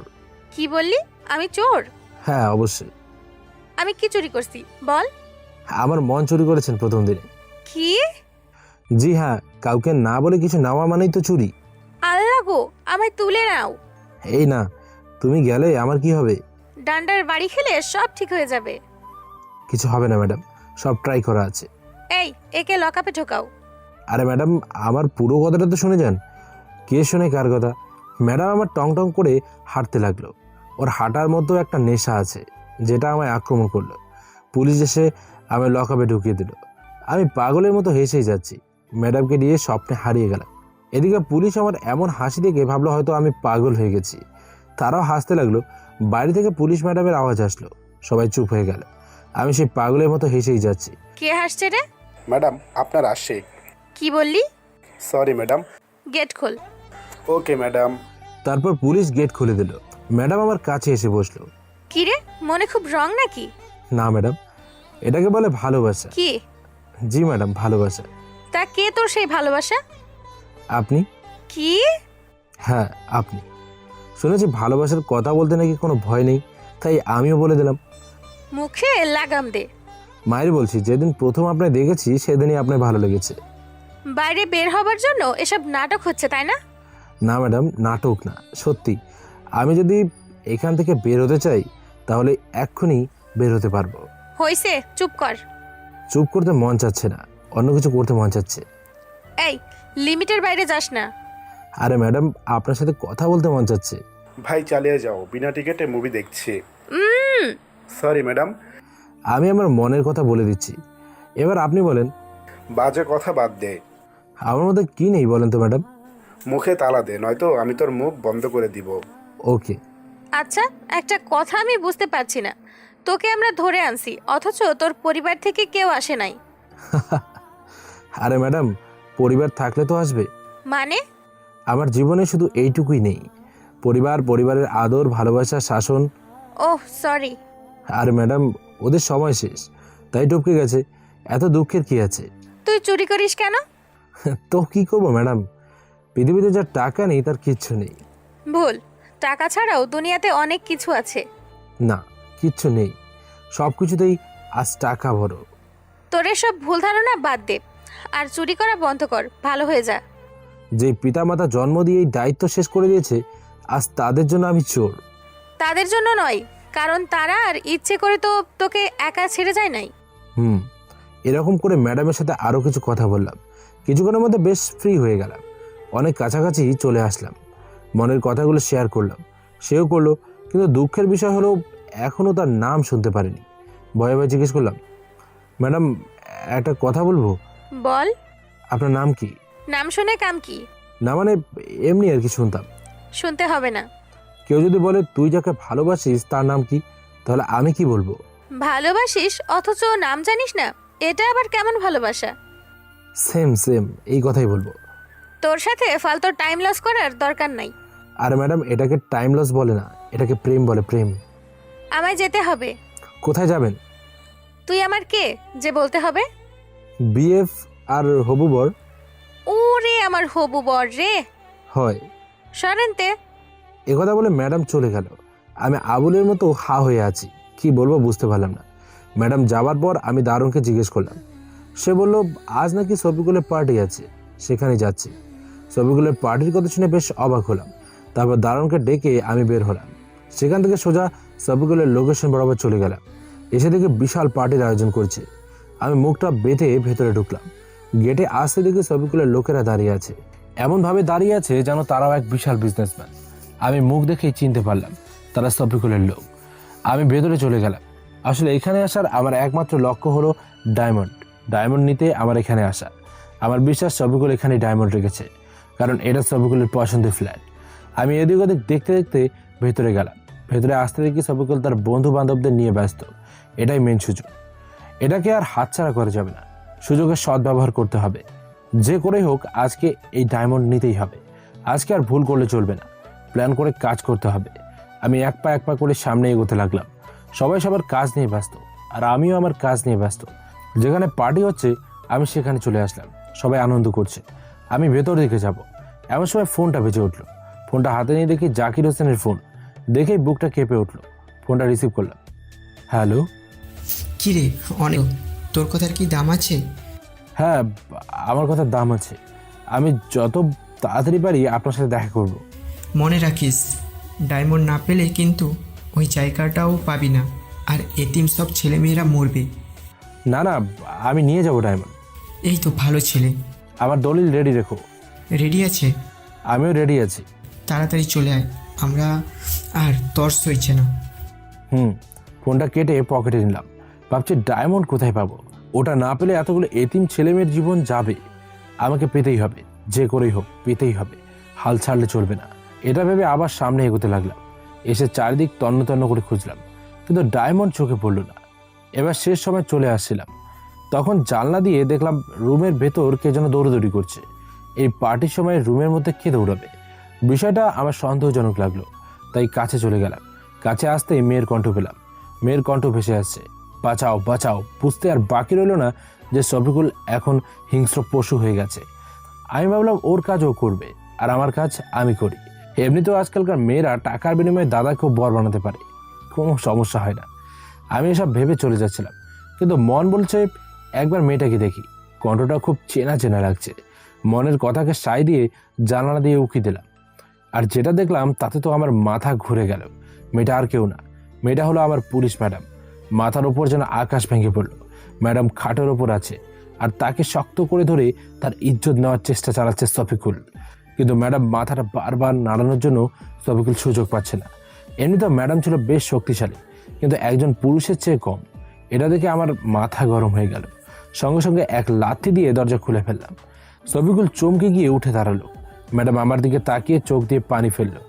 কি বললি? আমি চোর? হ্যাঁ অবশ্যই। আমি কি চুরি করছি বল? আমার মন চুরি করেছেন প্রথম দিনে। কি? জি হ্যাঁ, কাউকে না বলে কিছু নেওয়া মানেই তো চুরি। আল্লাহ গো, আমায় তুলে নাও। এই না, তুমি গেলে আমার কি হবে? ডান্ডার বাড়ি খেলে সব ঠিক হয়ে যাবে। কিছু হবে না ম্যাডাম, সব ট্রাই করা আছে। এই, একে লকআপে ঢোকাও। আরে ম্যাডাম, আমার পুরো কথাটা তো শুনে যান। কে শোনে কার কথা? ম্যাডাম আমার টং টং করে হাঁটতে লাগলো। ওর হাঁটার মতো একটা নেশা আছে, যেটা আমায় আক্রমণ করলো। পুলিশ এসে আমায় লকআপে ঢুকিয়ে দিল। আমি পাগলের মতো হেসেই যাচ্ছি, ম্যাডামকে নিয়ে স্বপ্নে হারিয়ে গেলাম। এদিকে পুলিশ আমার এমন হাসি দেখে ভাবলো হয়তো আমি পাগল হয়ে গেছি। তারাও হাসতে লাগলো। বাইরে থেকে পুলিশ ম্যাডামের আওয়াজ আসলো। সবাই চুপ হয়ে গেল। আমি সেই পাগলের মতো হেসেই যাচ্ছি। কে হাসছে রে? ম্যাডাম, আপনার আশিক। কি বললি? Sorry madam. গেট খোল। Okay madam. তারপর পুলিশ গেট খুলে দিল। ম্যাডাম আমার কাছে এসে বসলো। কি রে, মনে খুব রং নাকি? না ম্যাডাম, এটাকে বলে ভালোবাসা। কি? জি ম্যাডাম, ভালোবাসা। তা কে তোর সেই ভালোবাসা? আপনি। কি? হ্যাঁ আপনি। শুনেছি ভালোবাসার কথা বলতে নাকি কোনো ভয় নেই, তাই আমিও বলে দিলাম। মুখে লাগাম দে। মায়ের বলছি, যেদিন প্রথম আপনাকে দেখেছি সেদিনই আপনার ভালো লেগেছে। বাইরে বের হবার জন্য এসব নাটক হচ্ছে, তাই না? না ম্যাডাম, নাটক না, সত্যি। আমি যদি এখান থেকে বের হতে চাই তাহলে এক্ষুনি বের হতে পারবো। হইছে, চুপ কর। চুপ করতে মন চাচ্ছে না, অন্য কিছু করতে মন চাচ্ছে। এই, লিমিটের বাইরে যাস না। আরে ম্যাডাম, আপনার সাথে কথা বলতে মন চাচ্ছে। ভাই চালিয়ে যাও, বিনা টিকিটে মুভি দেখছি। Sorry madam. আমি আমার মনের কথা বলে দিচ্ছি, এবার আপনি বলেন। বাজে কথা বাদ দে। আমার মধ্যে কি নেই বলেন তো ম্যাডাম? মুখে তালা দে, নয়তো আমি তোর মুখ বন্ধ করে দিব। ওকে। আচ্ছা, একটা কথা আমি বুঝতে পারছি না। তোকে আমরা ধরে আনছি, অথচ তোর পরিবার থেকে কেউ আসে নাই। আরে ম্যাডাম, পরিবার থাকলে তো আসবে। মানে? আমার জীবনে শুধু এইটুকুই নেই, পরিবার, পরিবারের আদর, ভালোবাসা, শাসন। Oh sorry. আর ম্যাডাম, ওদের সময় শেষ, তাই টপকে গেছে। এত দুঃখের কি আছে? তুই চুরি করিস কেন? তো কি করবো ম্যাডাম, পৃথিবীতে যার টাকা নেই তার কিচ্ছু নেই। ভুল, টাকা ছাড়াও দুনিয়াতে অনেক কিছু আছে। না, কিচ্ছু নেই, সব কিছুতেই আজ টাকা ভরো। তোর এসব ভুল ধারণা বাদ দে, আর চুরি করা বন্ধ কর, ভালো হয়ে যা। যে পিতামাতা জন্ম দিয়ে এই দায়িত্ব শেষ করে দিয়েছে, আজ তাদের জন্য আমি চোর। তাদের জন্য নয়, কারণ তারা আর ইচ্ছে করে তো তোকে একা ছেড়ে যায় নাই। এরকম করে ম্যাডামের সাথে আরও কিছু কথা বললাম। কিছুক্ষণের মধ্যে বেশ ফ্রি হয়ে গেলাম, অনেক কাছাকাছি চলে আসলাম। মনের কথাগুলো শেয়ার করলাম, সেও করলো। কিন্তু দুঃখের বিষয় হলো এখনও তার নাম শুনতে পারিনি। ভয়ে ভয়ে জিজ্ঞেস করলাম, ম্যাডাম একটা কথা বলবো? বল। আপনার নাম কি? নাম শুনে কাম কি? না মানে এমনি আর কি শুনতাম। শুনতে হবে না। কেউ যদি বলে তুই যাকে ভালোবাসিস তার নাম কি, তাহলে আমি কি বলবো? ভালোবাসিস অথচ নাম জানিস না, এটা আবার কেমন ভালোবাসা? সেম সেম, এই কথাই বলবো। তোর সাথে ফালতু টাইম লস করার দরকার নাই। আরে ম্যাডাম, এটাকে টাইম লস বলে না, এটাকে প্রেম বলে, প্রেম। আমায় যেতে হবে। কোথায় যাবেন? তুই আমার কে যে বলতে হবে? বিএফ আর হবু বর। ওরে আমার হবু বর রে। হয়। সরেনতে। একথা বলে ম্যাডাম চলে গেল। আমি আবুলের মতো হা হয়ে আছি, কি বলবো বুঝতে পারলাম না। ম্যাডাম যাবার পর আমি দারুণকে জিজ্ঞেস করলাম। সে বলল আজ নাকি শফিকুলের পার্টি আছে, সেখানে যাচ্ছি। শফিকুলের পার্টির কথা শুনে বেশ অবাক হলাম। তারপর দারুণকে ডেকে আমি বের হলাম। সেখান থেকে সোজা শফিকুলের লোকেশন বরাবর চলে গেলাম। এসে দেখে বিশাল পার্টির আয়োজন করছে। আমি মুখটা বেঁধে ভেতরে ঢুকলাম। গেটে আসতে দেখে শফিকুলের লোকেরা দাঁড়িয়ে আছে, এমনভাবে দাঁড়িয়ে আছে যেন তারাও এক বিশাল বিজনেসম্যান। আমি মুখ দেখেই চিনতে পারলাম তারা শফিকুলের লোক। আমি ভেতরে চলে গেলাম। আসলে এখানে আসার আমার একমাত্র লক্ষ্য হলো ডায়মন্ড নিতে আমার এখানে আসা। আমার বিশ্বাস শফিকুল এখানে ডায়মন্ড রেখেছে, কারণ এটা শফিকুলের পছন্দের ফ্ল্যাট। আমি এদিক ওদিক দেখতে দেখতে ভেতরে গেলাম। ভেতরে আসতে দেখি শফিকুল তার বন্ধু বান্ধবদের নিয়ে ব্যস্ত। এটাই মেন সুযোগ, এটাকে আর হাতছাড়া করা যাবে না। সুযোগের সদ্ব্যবহার করতে হবে। যে করেই হোক আজকে এই ডায়মন্ড নিতেই হবে। আজকে আর ভুল করলে চলবে না, প্ল্যান করে কাজ করতে হবে। আমি এক পা করে সামনে এগোতে লাগলাম। সবাই সবার কাজ নিয়ে ব্যস্ত, আর আমিও আমার কাজ নিয়ে ব্যস্ত। যেখানে পার্টি হচ্ছে আমি সেখানে চলে আসলাম। সবাই আনন্দ করছে, আমি ভেতর দিকে যাব। এমন সময় ফোনটা বেজে উঠলো। ফোনটা হাতে নিয়ে দেখি জাকির হোসেনের ফোন। দেখেই বুকটা কেঁপে উঠলো। ফোনটা রিসিভ করলাম। হ্যালো। কি রে অনেক, তোর কথার কি দাম আছে? হ্যাঁ, আমার কথার দাম আছে। আমি যত তাড়াতাড়ি পারি আপনার সাথে দেখা করব। মনে রাখিস, ডায়মন্ড না পেলে কিন্তু ওই জায়গাটাও পাবি না, আর এতিম সব ছেলেমেয়েরা মরবে। না না, আমি নিয়ে যাব ডায়মন্ড। এই তো ভালো ছেলে। আমার দলিল রেডি রেখো। রেডি আছে? আমিও রেডি আছি। তাড়াতাড়ি চলে আয়, আমরা আর তর্স হয়েছে না। ফোনটা কেটে পকেটে নিলাম। ভাবছি ডায়মন্ড কোথায় পাবো। ওটা না পেলে এতগুলো এতিম ছেলেমেয়ের জীবন যাবে। আমাকে পেতেই হবে, যে করেই হোক পেতেই হবে। হাল ছাড়লে চলবে না। এটা ভেবে আবার সামনে এগোতে লাগলাম। এসে চারিদিক তন্ন তন্ন করে খুঁজলাম, কিন্তু ডায়মন্ড চোখে পড়ল না। এবার শেষ সময় চলে আসছিলাম, তখন জানলা দিয়ে দেখলাম রুমের ভেতর কে যেন দৌড়াদৌড়ি করছে। এই পার্টির সময় রুমের মধ্যে কে দৌড়াবে? বিষয়টা আমার সন্দেহজনক লাগলো, তাই কাছে চলে গেলাম। কাছে আসতেই মেয়ের কণ্ঠ পেলাম। মেয়ের কণ্ঠ ভেসে আসছে, বাঁচাও বাঁচাও। বুঝতে আর বাকি রইল না যে শফিকুল এখন হিংস্র পশু হয়ে গেছে। আমি ভাবলাম ওর কাজ ও করবে, আর আমার কাজ আমি করি। এমনিতেও আজকালকার মেয়েরা টাকার বিনিময়ে দাদাকেও বর বানাতে পারে, কোনো সমস্যা হয় না। আমি এসব ভেবে চলে যাচ্ছিলাম, কিন্তু মন বলছে একবার মেয়েটাকে দেখি। কণ্ঠটা খুব চেনা চেনা লাগছে। মনের কথাকে সায় দিয়ে জানালা দিয়ে উকি দিলাম, আর যেটা দেখলাম তাতে তো আমার মাথা ঘুরে গেল। মেয়েটা আর কেউ না, মেয়েটা হলো আমার পুলিশ ম্যাডাম। মাথার ওপর যেন আকাশ ভেঙে পড়ল। ম্যাডাম খাটের ওপর আছে, আর তাকে শক্ত করে ধরে তার ইজ্জত নেওয়ার চেষ্টা চালাচ্ছে শফিকুল। কিন্তু ম্যাডাম মাথাটা বারবার নাড়ানোর জন্য শফিকুল সুযোগ পাচ্ছে না। এমনিতেও ম্যাডাম ছিল বেশ শক্তিশালী, কিন্তু একজন পুরুষের চেয়ে কম। এটা দেখে আমার মাথা গরম হয়ে গেল। সঙ্গে সঙ্গে এক লাথি দিয়ে দরজা খুলে ফেললাম। শফিকুল চমকে গিয়ে উঠে দাঁড়ালো। ম্যাডাম আমার দিকে তাকিয়ে চোখ দিয়ে পানি ফেললো।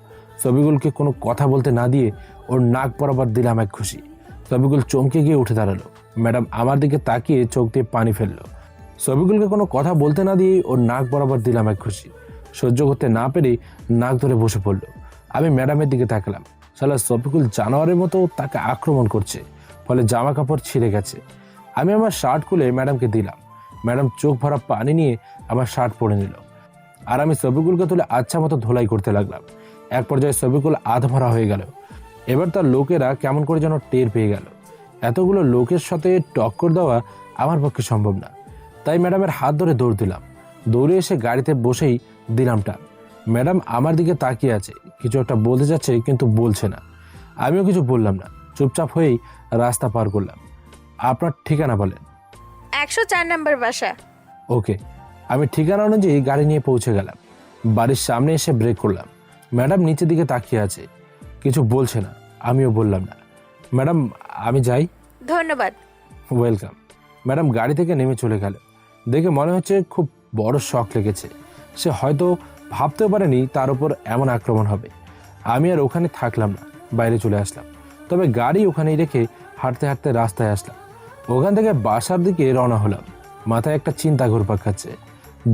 শফিকুলকে কোনো কথা বলতে না দিয়ে ওর নাক বরাবর দিলাম এক খুশি। শফিকুল চমকে গিয়ে উঠে দাঁড়ালো। ম্যাডাম আমার দিকে তাকিয়ে চোখ দিয়ে পানি ফেললো। শফিকুলকে কোনো কথা বলতে না দিয়ে ওর নাক বরাবর দিলাম এক খুশি। সহ্য করতে না পেরে নাক ধরে বসে পড়লো। আমি ম্যাডামের দিকে তাকালাম। শালা শফিকুল জানোয়ারের মতো তাকে আক্রমণ করছে, ফলে জামা কাপড় ছিঁড়ে গেছে। আমি আমার শার্ট খুলে ম্যাডামকে দিলাম। ম্যাডাম চোখ ভরা পানি নিয়ে আমার শার্ট পরে নিল, আর আমি শফিকুলকে তুলে আচ্ছা মতো ধোলাই করতে লাগলাম। এক পর্যায়ে শফিকুল আধমরা হয়ে গেল। এবার তার লোকেরা কেমন করে যেন টের পেয়ে গেল। এতগুলো লোকের সাথে টক্কর দেওয়া আমার পক্ষে সম্ভব না, তাই ম্যাডামের হাত ধরে দৌড় দিলাম। দৌড়ে এসে গাড়িতে বসেই দিলাম টান। ম্যাডাম আমার দিকে তাকিয়ে আছে, কিছু একটা বলতে যাচ্ছে কিন্তু বলছে না। আমিও কিছু বললাম না, চুপচাপ হয়েই রাস্তা পার করলাম। আপনার ঠিকানা বলেন। 104 নম্বর বাসা। ওকে। আমি ঠিকানা অনুযায়ী গাড়ি নিয়ে পৌঁছে গেলাম। বাড়ির সামনে এসে ব্রেক করলাম। ম্যাডাম নিচের দিকে তাকিয়ে আছে, কিছু বলছে না। আমিও বললাম না। ম্যাডাম আমি যাই। ধন্যবাদ। ওয়েলকাম। ম্যাডাম গাড়ি থেকে নেমে চলে গেল। দেখে মনে হচ্ছে খুব বড় শক লেগেছে। সে হয়তো ভাবতেও পারেনি তার উপর এমন আক্রমণ হবে। আমি আর ওখানে থাকলাম না, বাইরে চলে আসলাম। তবে গাড়ি ওখানেই রেখে হাঁটতে হাঁটতে রাস্তায় আসলাম। ওখান থেকে বাসার দিকে রওনা হলাম। মাথায় একটা চিন্তা ঘুরপাক খাচ্ছে,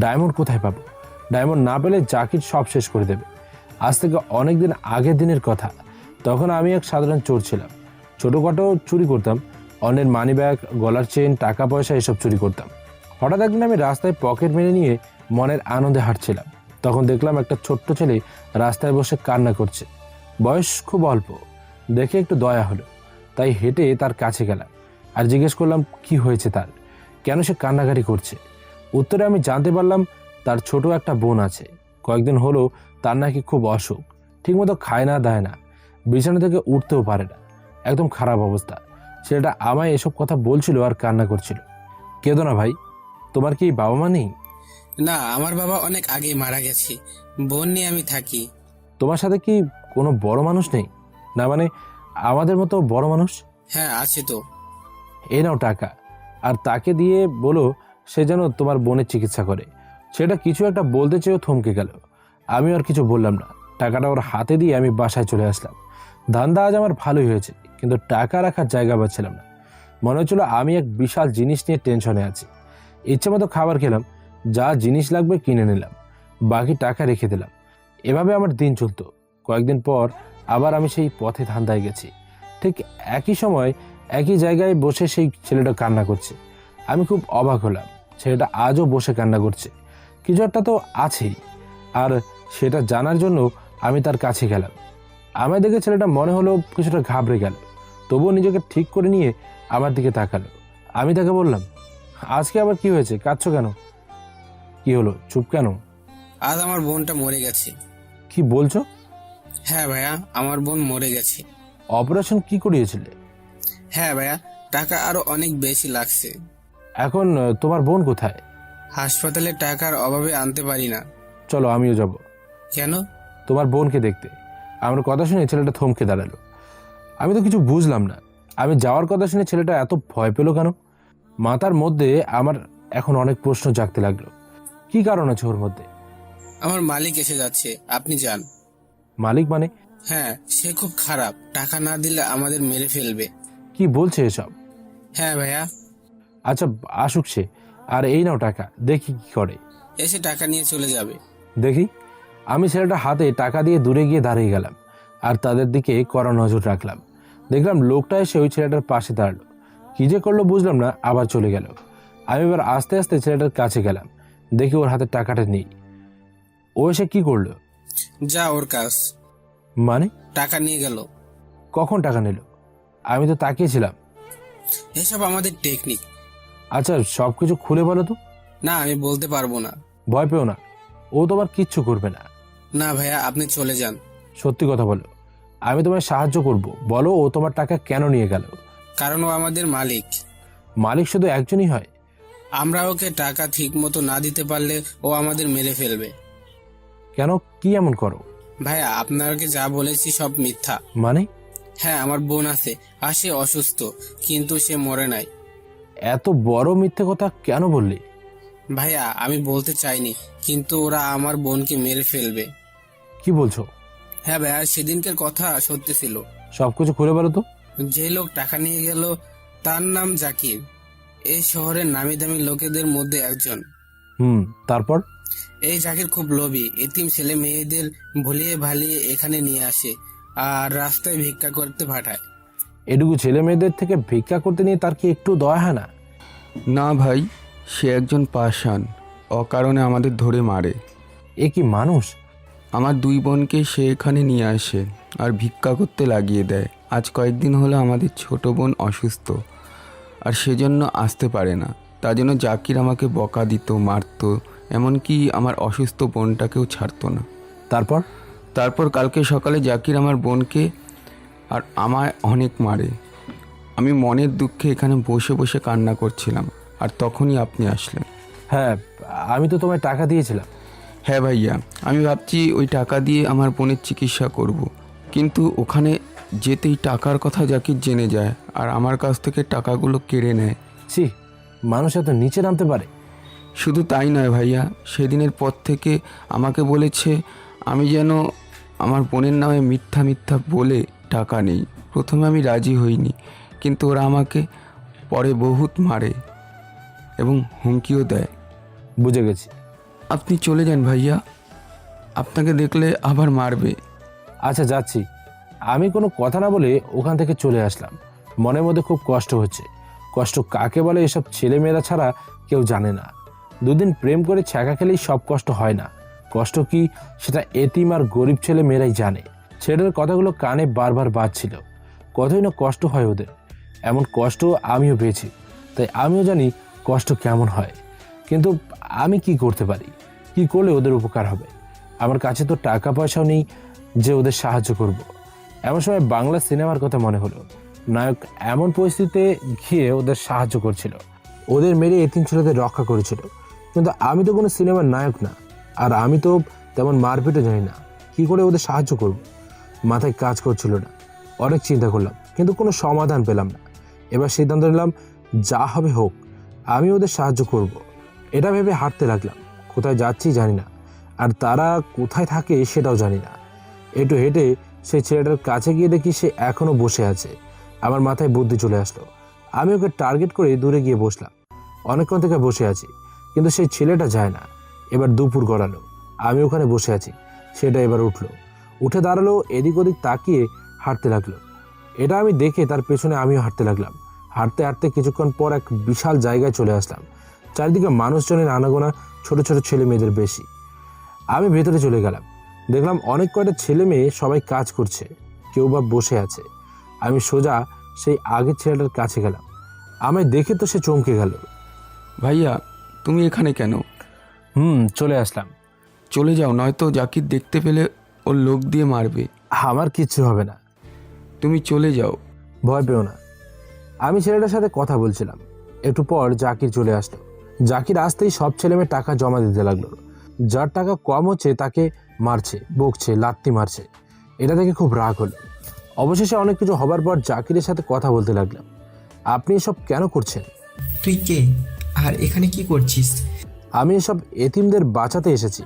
ডায়মন্ড কোথায় পাবো? ডায়মন্ড না পেলে জাকির সব শেষ করে দেবে। আজ থেকে অনেক দিন আগের দিনের কথা। তখন আমি এক সাধারণ চোর ছিলাম। ছোটোখাটো চুরি করতাম, অন্যের মানি ব্যাগ, গলার চেন, টাকা পয়সা এসব চুরি করতাম। হঠাৎ একদিন আমি রাস্তায় পকেট মেরে নিয়ে মনের আনন্দে হাঁটছিলাম। তখন দেখলাম একটা ছোট্ট ছেলে রাস্তায় বসে কান্না করছে। বয়স খুব অল্প, দেখে একটু দয়া হলো, তাই হেঁটে তার কাছে গেলাম আর জিজ্ঞেস করলাম কি হয়েছে তার, কেন সে কান্নাকাটি করছে। উত্তরে আমি জানতে পারলাম তার ছোট একটা বোন আছে। কয়েকদিন হলো তার নাকি খুব অসুখ, ঠিকমতো খায় না দায় না, বিছানা থেকে উঠতেও পারে না, একদম খারাপ অবস্থা। ছেলেটা আমায় এসব কথা বলছিল আর কান্না করছিল। কেঁদো না ভাই, তোমার কি বাবা মা নেই? না, আমার বাবা অনেক আগেই মারা গেছে। বোন নিয়ে আমি থাকি। তোমার সাথে কি কোনো বড় মানুষ নেই? না মানে আমাদের মতো বড় মানুষ? হ্যাঁ আছে তো। এই নাও টাকা, আর তাকে দিয়ে বলো সে যেন তোমার বোনের চিকিৎসা করে। সেটা কিছু একটা বলতে চেয়েও থমকে গেল। আমি আর কিছু বললাম না। টাকাটা ওর হাতে দিয়ে আমি বাসায় চলে আসলাম। ধান্দা আজ আমার ভালোই হয়েছে, কিন্তু টাকা রাখার জায়গা পাচ্ছিলাম না। মনে হচ্ছিল আমি এক বিশাল জিনিস নিয়ে টেনশনে আছি। ইচ্ছে মতো খাবার খেলাম, যা জিনিস লাগবে কিনে নিলাম, বাকি টাকা রেখে দিলাম। এভাবে আমার দিন চলতো। কয়েকদিন পর আবার আমি সেই পথে ধান্দায় গেছি। ঠিক একই সময় একই জায়গায় বসে সেই ছেলেটা কান্না করছে। আমি খুব অবাক হলাম, ছেলেটা আজও বসে কান্না করছে। কিছু একটা তো আছেই। আর সেটা জানার জন্য আমি তার কাছে গেলাম। আমায় দেখে ছেলেটা মনে হলো কিছুটা ঘাবড়ে গেল, তবুও নিজেকে ঠিক করে নিয়ে আমার দিকে তাকালো। আমি তাকে বললাম, আজকে আবার কি হয়েছে, কাঁদছো কেন? কি হলো, চুপ কেন? আজ আমার বোনটা মরে গেছে। কি বলছো? হ্যাঁ ভাইয়া, আমার বোন মরে গেছে। অপারেশন কি করিয়েছিলে? হ্যাঁ ভাইয়া, টাকা আরো অনেক বেশি লাগছে। এখন তোমার বোন কোথায়? হাসপাতালে টাকার অভাবে আনতে পারি না। চলো আমিও যাব কেন? তোমার বোনকে দেখতে। আমার কথা শুনে ছেলেটা থমকে দাঁড়ালো। আমি তো কিছু বুঝলাম না। আমি যাওয়ার কথা শুনে ছেলেটা এত ভয় পেল কেন? মাথার মধ্যে আমার এখন অনেক প্রশ্ন জাগতে লাগলো। কি কারণ আছে ওর মধ্যে? আমার মালিক এসে যাচ্ছে, আপনি যান। মালিক মানে? হ্যাঁ, সে খুব খারাপ, টাকা না দিলে আমাদের মেরে ফেলবে। কি বলছে এসব? হ্যাঁ ভাইয়া। আচ্ছা আসুক সে, আর এই নাও টাকা, দেখি কি করে। এসে টাকা নিয়ে চলে যাবে। দেখি। আমি ছেলেটা হাতে টাকা দিয়ে দূরে গিয়ে দাঁড়িয়ে গেলাম আর তাদের দিকে কড়া নজর রাখলাম। দেখলাম লোকটা এসে ওই ছেলেটার পাশে দাঁড়ালো। কি যে করলো বুঝলাম না, আবার চলে গেল। আমি এবার আস্তে আস্তে ছেলেটার কাছে গেলাম, দেখি ওর হাতে টাকাটা নেই। ও এসে কি করলো? যা ওর কাজ। মানে? টাকা নিয়ে গেল। কখন টাকা নিল? আমি তো তাকিয়েছিলাম। এসব আমাদের টেকনিক। আচ্ছা সব কিছু খুলে বলো তো। না, আমি বলতে পারবো না। ভয় পেও না, ও তোমার কিচ্ছু করবে না। না ভাইয়া, আপনি চলে যান। সত্যি কথা বলো, আমি তোমায় সাহায্য করব। বলো ও তোমার টাকা কেন নিয়ে গেল? কারণ ও আমাদের মালিক। মালিক শুধু একজনই হয়? আমরা ওকে টাকা ঠিক মতো না দিতে পারলে ও আমাদের মেরে ফেলবে। কেন, কি এমন করো? ভাইয়া, আপনাকে যা বলেছি সব মিথ্যা। মানে? হ্যাঁ, আমার বোন আছে আর সে অসুস্থ, কিন্তু সে মরে নাই। এত বড় মিথ্যে কথা কেন বললি? ভাইয়া, আমি বলতে চাইনি, কিন্তু ওরা আমার বোনকে মেরে ফেলবে। কি বলছো? হ্যাঁ ভাইয়া, সেদিনকার কথা সত্যি ছিল। সবকিছু খুলে বলো তো। যে লোক টাকা নিয়ে গেল তার নাম জাকির। এই শহরের নামি দামি লোকেদের মধ্যে একজন। তারপর? এই জাকির খুব লোভী, এতিম ছেলে মেয়েদের ভুলিয়ে ভালিয়ে এখানে নিয়ে আসে আর রাস্তায় ভিক্ষা করতে পাঠায়। এটুকু ছেলে মেয়েদের থেকে ভিক্ষা করতে নিয়ে তার কি একটু দয়া হয় না? না ভাই, সে একজন পাষাণ, অকারণে আমাদের ধরে মারে। এ কি মানুষ? আমার দুই বোনকে সে এখানে নিয়ে আসে আর ভিক্ষা করতে লাগিয়ে দেয়। আজ কয়েকদিন হলো আমাদের ছোট বোন অসুস্থ আর সেজন্য আসতে পারে না। তার জন্য জাকির আমাকে বকা দিত, মারতো, এমনকি আমার অসুস্থ বোনটাকেও ছাড়তো না। তারপর কালকে সকালে জাকির আমার বোনকে আর আমায় অনেক মারে। আমি মনের দুঃখে এখানে বসে বসে কান্না করছিলাম, আর তখনই আপনি আসলেন। হ্যাঁ, আমি তো তোমায় টাকা দিয়েছিলাম। হ্যাঁ ভাইয়া, আমি ভাবছি ওই টাকা দিয়ে আমার বোনের চিকিৎসা করব, কিন্তু ওখানে যেতেই টাকার কথা জাকির জেনে যায় আর আমার কাছ থেকে টাকাগুলো কেড়ে নেয়। ছি, মানুষ এত নিচে নামতে পারে? শুধু তাই নয় ভাইয়া, সেদিনের পর থেকে আমাকে বলেছে আমি যেন আমার বোনের নামে মিথ্যা মিথ্যা বলে টাকা নেই। প্রথমে আমি রাজি হইনি, কিন্তু ওরা আমাকে পরে বহুত মারে এবং হুমকিও দেয়। বুঝে গেছি। আপনি চলে যান ভাইয়া, আপনাকে দেখলে আবার মারবে। আচ্ছা যাচ্ছি। আমি কোনো কথা না বলে ওখান থেকে চলে আসলাম। মনের মধ্যে খুব কষ্ট হচ্ছে। কষ্ট কাকে বলে এসব ছেলেমেয়েরা ছাড়া কেউ জানে না। দুদিন প্রেম করে ছ্যাঁকা খেলেই সব কষ্ট হয় না। কষ্ট কি সেটা এতিম আর গরিব ছেলে মেয়েরাই জানে। ছেলের কথাগুলো কানে বারবার বাজছিল। কতই না কষ্ট হয় ওদের। এমন কষ্ট আমিও পেয়েছি, তাই আমিও জানি কষ্ট কেমন হয়। কিন্তু আমি কি করতে পারি? কি করলে ওদের উপকার হবে? আমার কাছে তো টাকা পয়সাও নেই যে ওদের সাহায্য করব। এমন সময় বাংলা সিনেমার কথা মনে হলো। নায়ক এমন পরিস্থিতিতে গিয়ে ওদের সাহায্য করছিল, ওদের মেরে এতিম ছেলেদের রক্ষা করেছিল। কিন্তু আমি তো কোনো সিনেমার নায়ক না, আর আমি তো তেমন মারপিটও জানি না। কি করে ওদের সাহায্য করব? মাথায় কাজ করছিল না। অনেক চিন্তা করলাম, কিন্তু কোনো সমাধান পেলাম না। এবার সিদ্ধান্ত নিলাম, যা হবে হোক, আমি ওদের সাহায্য করব। এটা ভেবে হাঁটতে লাগলাম। কোথায় যাচ্ছি জানি না, আর তারা কোথায় থাকে সেটাও জানি না। একটু হেঁটে সেই ছেলেটার কাছে গিয়ে দেখি সে এখনো বসে আছে। আমার মাথায় বুদ্ধি চলে আসলো। আমি ওকে টার্গেট করে দূরে গিয়ে বসলাম। অনেকক্ষণ থেকে বসে আছি, কিন্তু সেই ছেলেটা যায় না। এবার দুপুর গড়ালো, আমি ওখানে বসে আছি। সেটা এবার উঠে দাঁড়ালো, এদিক ওদিক তাকিয়ে হাঁটতে লাগলো। এটা আমি দেখে তার পেছনে আমিও হাঁটতে লাগলাম। হাঁটতে হাঁটতে কিছুক্ষণ পর এক বিশাল জায়গায় চলে আসলাম। চারিদিকে মানুষজনের আনাগোনা, ছোট ছোট ছেলে মেয়েদের বেশি। আমি ভেতরে চলে গেলাম। দেখলাম অনেক কয়টা ছেলে মেয়ে সবাই কাজ করছে, কেউ বা বসে আছে। আমি সোজা সেই আগের ছেলেটার কাছে গেলাম। আমায় দেখে তো সে চমকে গেল। ভাইয়া, তুমি এখানে কেন? চলে আসলাম। চলে যাও, নয়তো জাকির দেখতে পেলে ওর লোক দিয়ে মারবে। আমার কিচ্ছু হবে না, তুমি চলে যাও। ভয় পেও না। আমি ছেলেটার সাথে কথা বলছিলাম। একটু পর জাকির চলে আসলো। জাকির আসতেই সব ছেলে মেয়ে টাকা জমা দিতে লাগলো। যার টাকা কম হচ্ছে তাকে মারছে, বকছে, লাত্তি মারছে। এটা দেখে খুব রাগ হলো। অবশেষে অনেক কিছু হবার পর জাকিরের সাথে কথা বলতে লাগলাম। আপনি এসব কেন করছেন? তুই কে আর এখানে কি করছিস? আমি এসব এতিমদের বাঁচাতে এসেছি।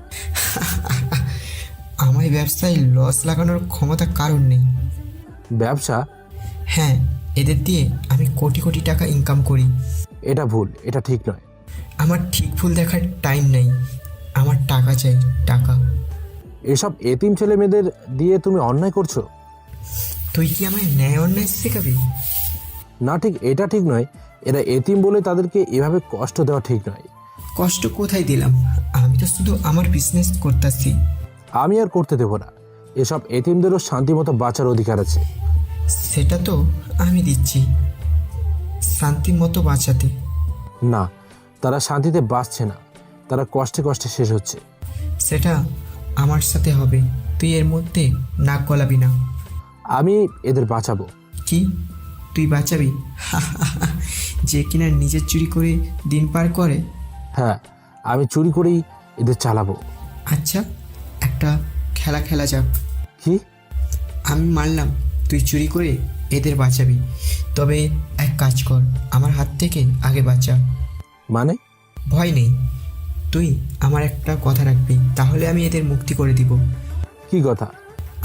আমার ব্যবসায় লস লাগানোর ক্ষমতা কারণ নেই। ব্যবসা? হ্যাঁ, এদের দিয়ে আমি কোটি কোটি টাকা ইনকাম করি। এটা ভুল, এটা ঠিক নয়। আমার ঠিক ভুল দেখার টাইম নেই। আমার টাকা চাই, টাকা। এসব এতিম ছেলে মেয়েদের দিয়ে তুমি অন্যায় করছো। তুই কি আমায় ন্যায় অন্যায় শেখাবি? না, ঠিক এটা ঠিক নয়। এরা এতিম বলে তাদেরকে এভাবে কষ্ট দেওয়া ঠিক নয়। কষ্ট কোথায় দিলাম? আমি তো শুধু আমার বিজনেস করতেছি। আমি আর করতে দেবো না। এসব এতিমদেরও শান্তিমতো বাঁচার অধিকার আছে। সেটা তো আমি দিচ্ছি, শান্তি মতো বাঁচাতে। না, তারা শান্তিতে বাঁচছে না, তারা কষ্টে কষ্টে শেষ হচ্ছে। সেটা আমার সাথে হবে, তুই এর মধ্যে নাক গলাবি না। আমি এদের বাঁচাবো। কি তুই বাঁচাবি? যে কিনা নিজের চুরি করে দিন পার করে। হ্যাঁ, আমি চুরি করেই এদের চালাবো। আচ্ছা, একটা খেলা খেলা যাক। কি? আমি মানলাম তুই চুরি করে এদের বাঁচাবি, তবে এক কাজ কর, আমার হাত থেকে আগে বাঁচা। মানে? ভয় নেই, তুই আমার একটা কথা রাখবি, তাহলে আমি এদের মুক্তি করে দিব। কি কথা?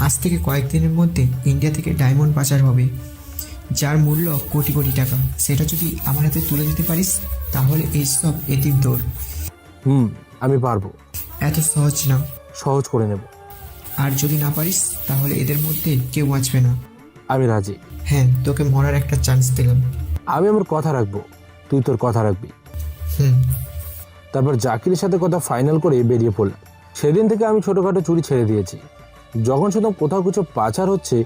আজ থেকে কয়েকদিনের মধ্যে ইন্ডিয়া থেকে ডায়মন্ড পাচার হবে, যার মূল্য কোটি কোটি টাকা। সেটা যদি আমার হাতে তুলে দিতে পারিস তাহলে এইসব এতিম তোর। আমি পারবো। এত সহজ না। সহজ করে নেব। আর যদি না পারিস তাহলে এদের মধ্যে কেউ বাঁচবে না। আমি রাজি। হ্যাঁ, তোকে মরার একটা চান্স দিলাম। আমি আমার কথা রাখবো, তুই তোর কথা রাখবি। হুম। তারপর জাকিরের সাথে কথা ফাইনাল করে বেরিয়ে পড়লাম। সেদিন থেকে আমি ছোটোখাটো চুরি ছেড়ে দিয়েছি। যখন শুনতাম কোথাও কিছু পাচার হচ্ছে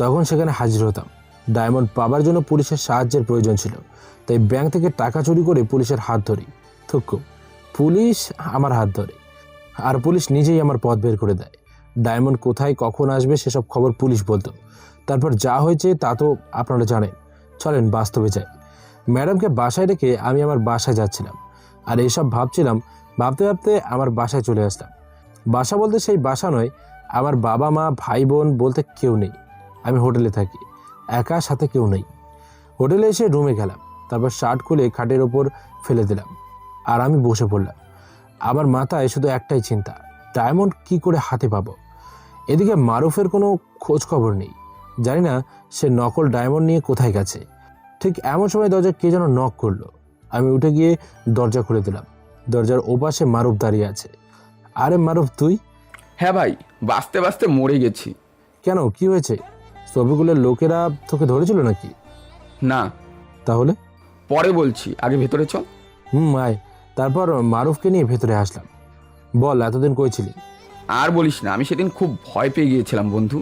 তখন সেখানে হাজির হতাম। ডায়মন্ড পাবার জন্য পুলিশের সাহায্যের প্রয়োজন ছিল, তাই ব্যাংক থেকে টাকা চুরি করে পুলিশের হাত ধরি। থুক্কু, পুলিশ আমার হাত ধরে, আর পুলিশ নিজেই আমার পথ বের করে দেয়। ডায়মন্ড কোথায় কখন আসবে সেসব খবর পুলিশ বলতো। তারপর যা হয়েছে তা তো আপনারা জানেন। চলেন বাস্তবে যাই। ম্যাডামকে বাসায় রেখে আমি আমার বাসায় যাচ্ছিলাম, আর এইসব ভাবছিলাম। ভাবতে ভাবতে আমার বাসায় চলে আসলাম। বাসা বলতে সেই বাসা নয়, আমার বাবা মা ভাই বোন বলতে কেউ নেই। আমি হোটেলে থাকি, একা, সাথে কেউ নেই। হোটেলে এসে রুমে গেলাম, তারপর শার্ট খুলে খাটের ওপর ফেলে দিলাম, আর আমি বসে পড়লাম। আমার মাথায় শুধু একটাই চিন্তা, ডায়মন্ড কি করে হাতে পাবো। এদিকে মারুফের কোনো খোঁজ খবর নেই, জানি না সে নকল ডায়মন্ড নিয়ে কোথায় গেছে। ঠিক এমন সময় দরজা কে যেন নক করলো। আমি উঠে গিয়ে দরজা খুলে দিলাম। দরজার ওপাশে মারুফ দাঁড়িয়ে আছে। আরে মারুফ, তুই? হ্যাঁ ভাই, বাঁচতে বাঁচতে মরে গেছি। কেন, কি হয়েছে? ছবিগুলোর লোকেরা তোকে ধরেছিল নাকি? না, তাহলে? পরে বলছি, আগে ভেতরে চল। আয়। তারপর মারুফকে নিয়ে ভেতরে আসলাম। বল, এতদিন কই ছিলি? আর বলিস না, আমি সেদিন খুব ভয় পেয়ে গিয়েছিলাম বন্ধু।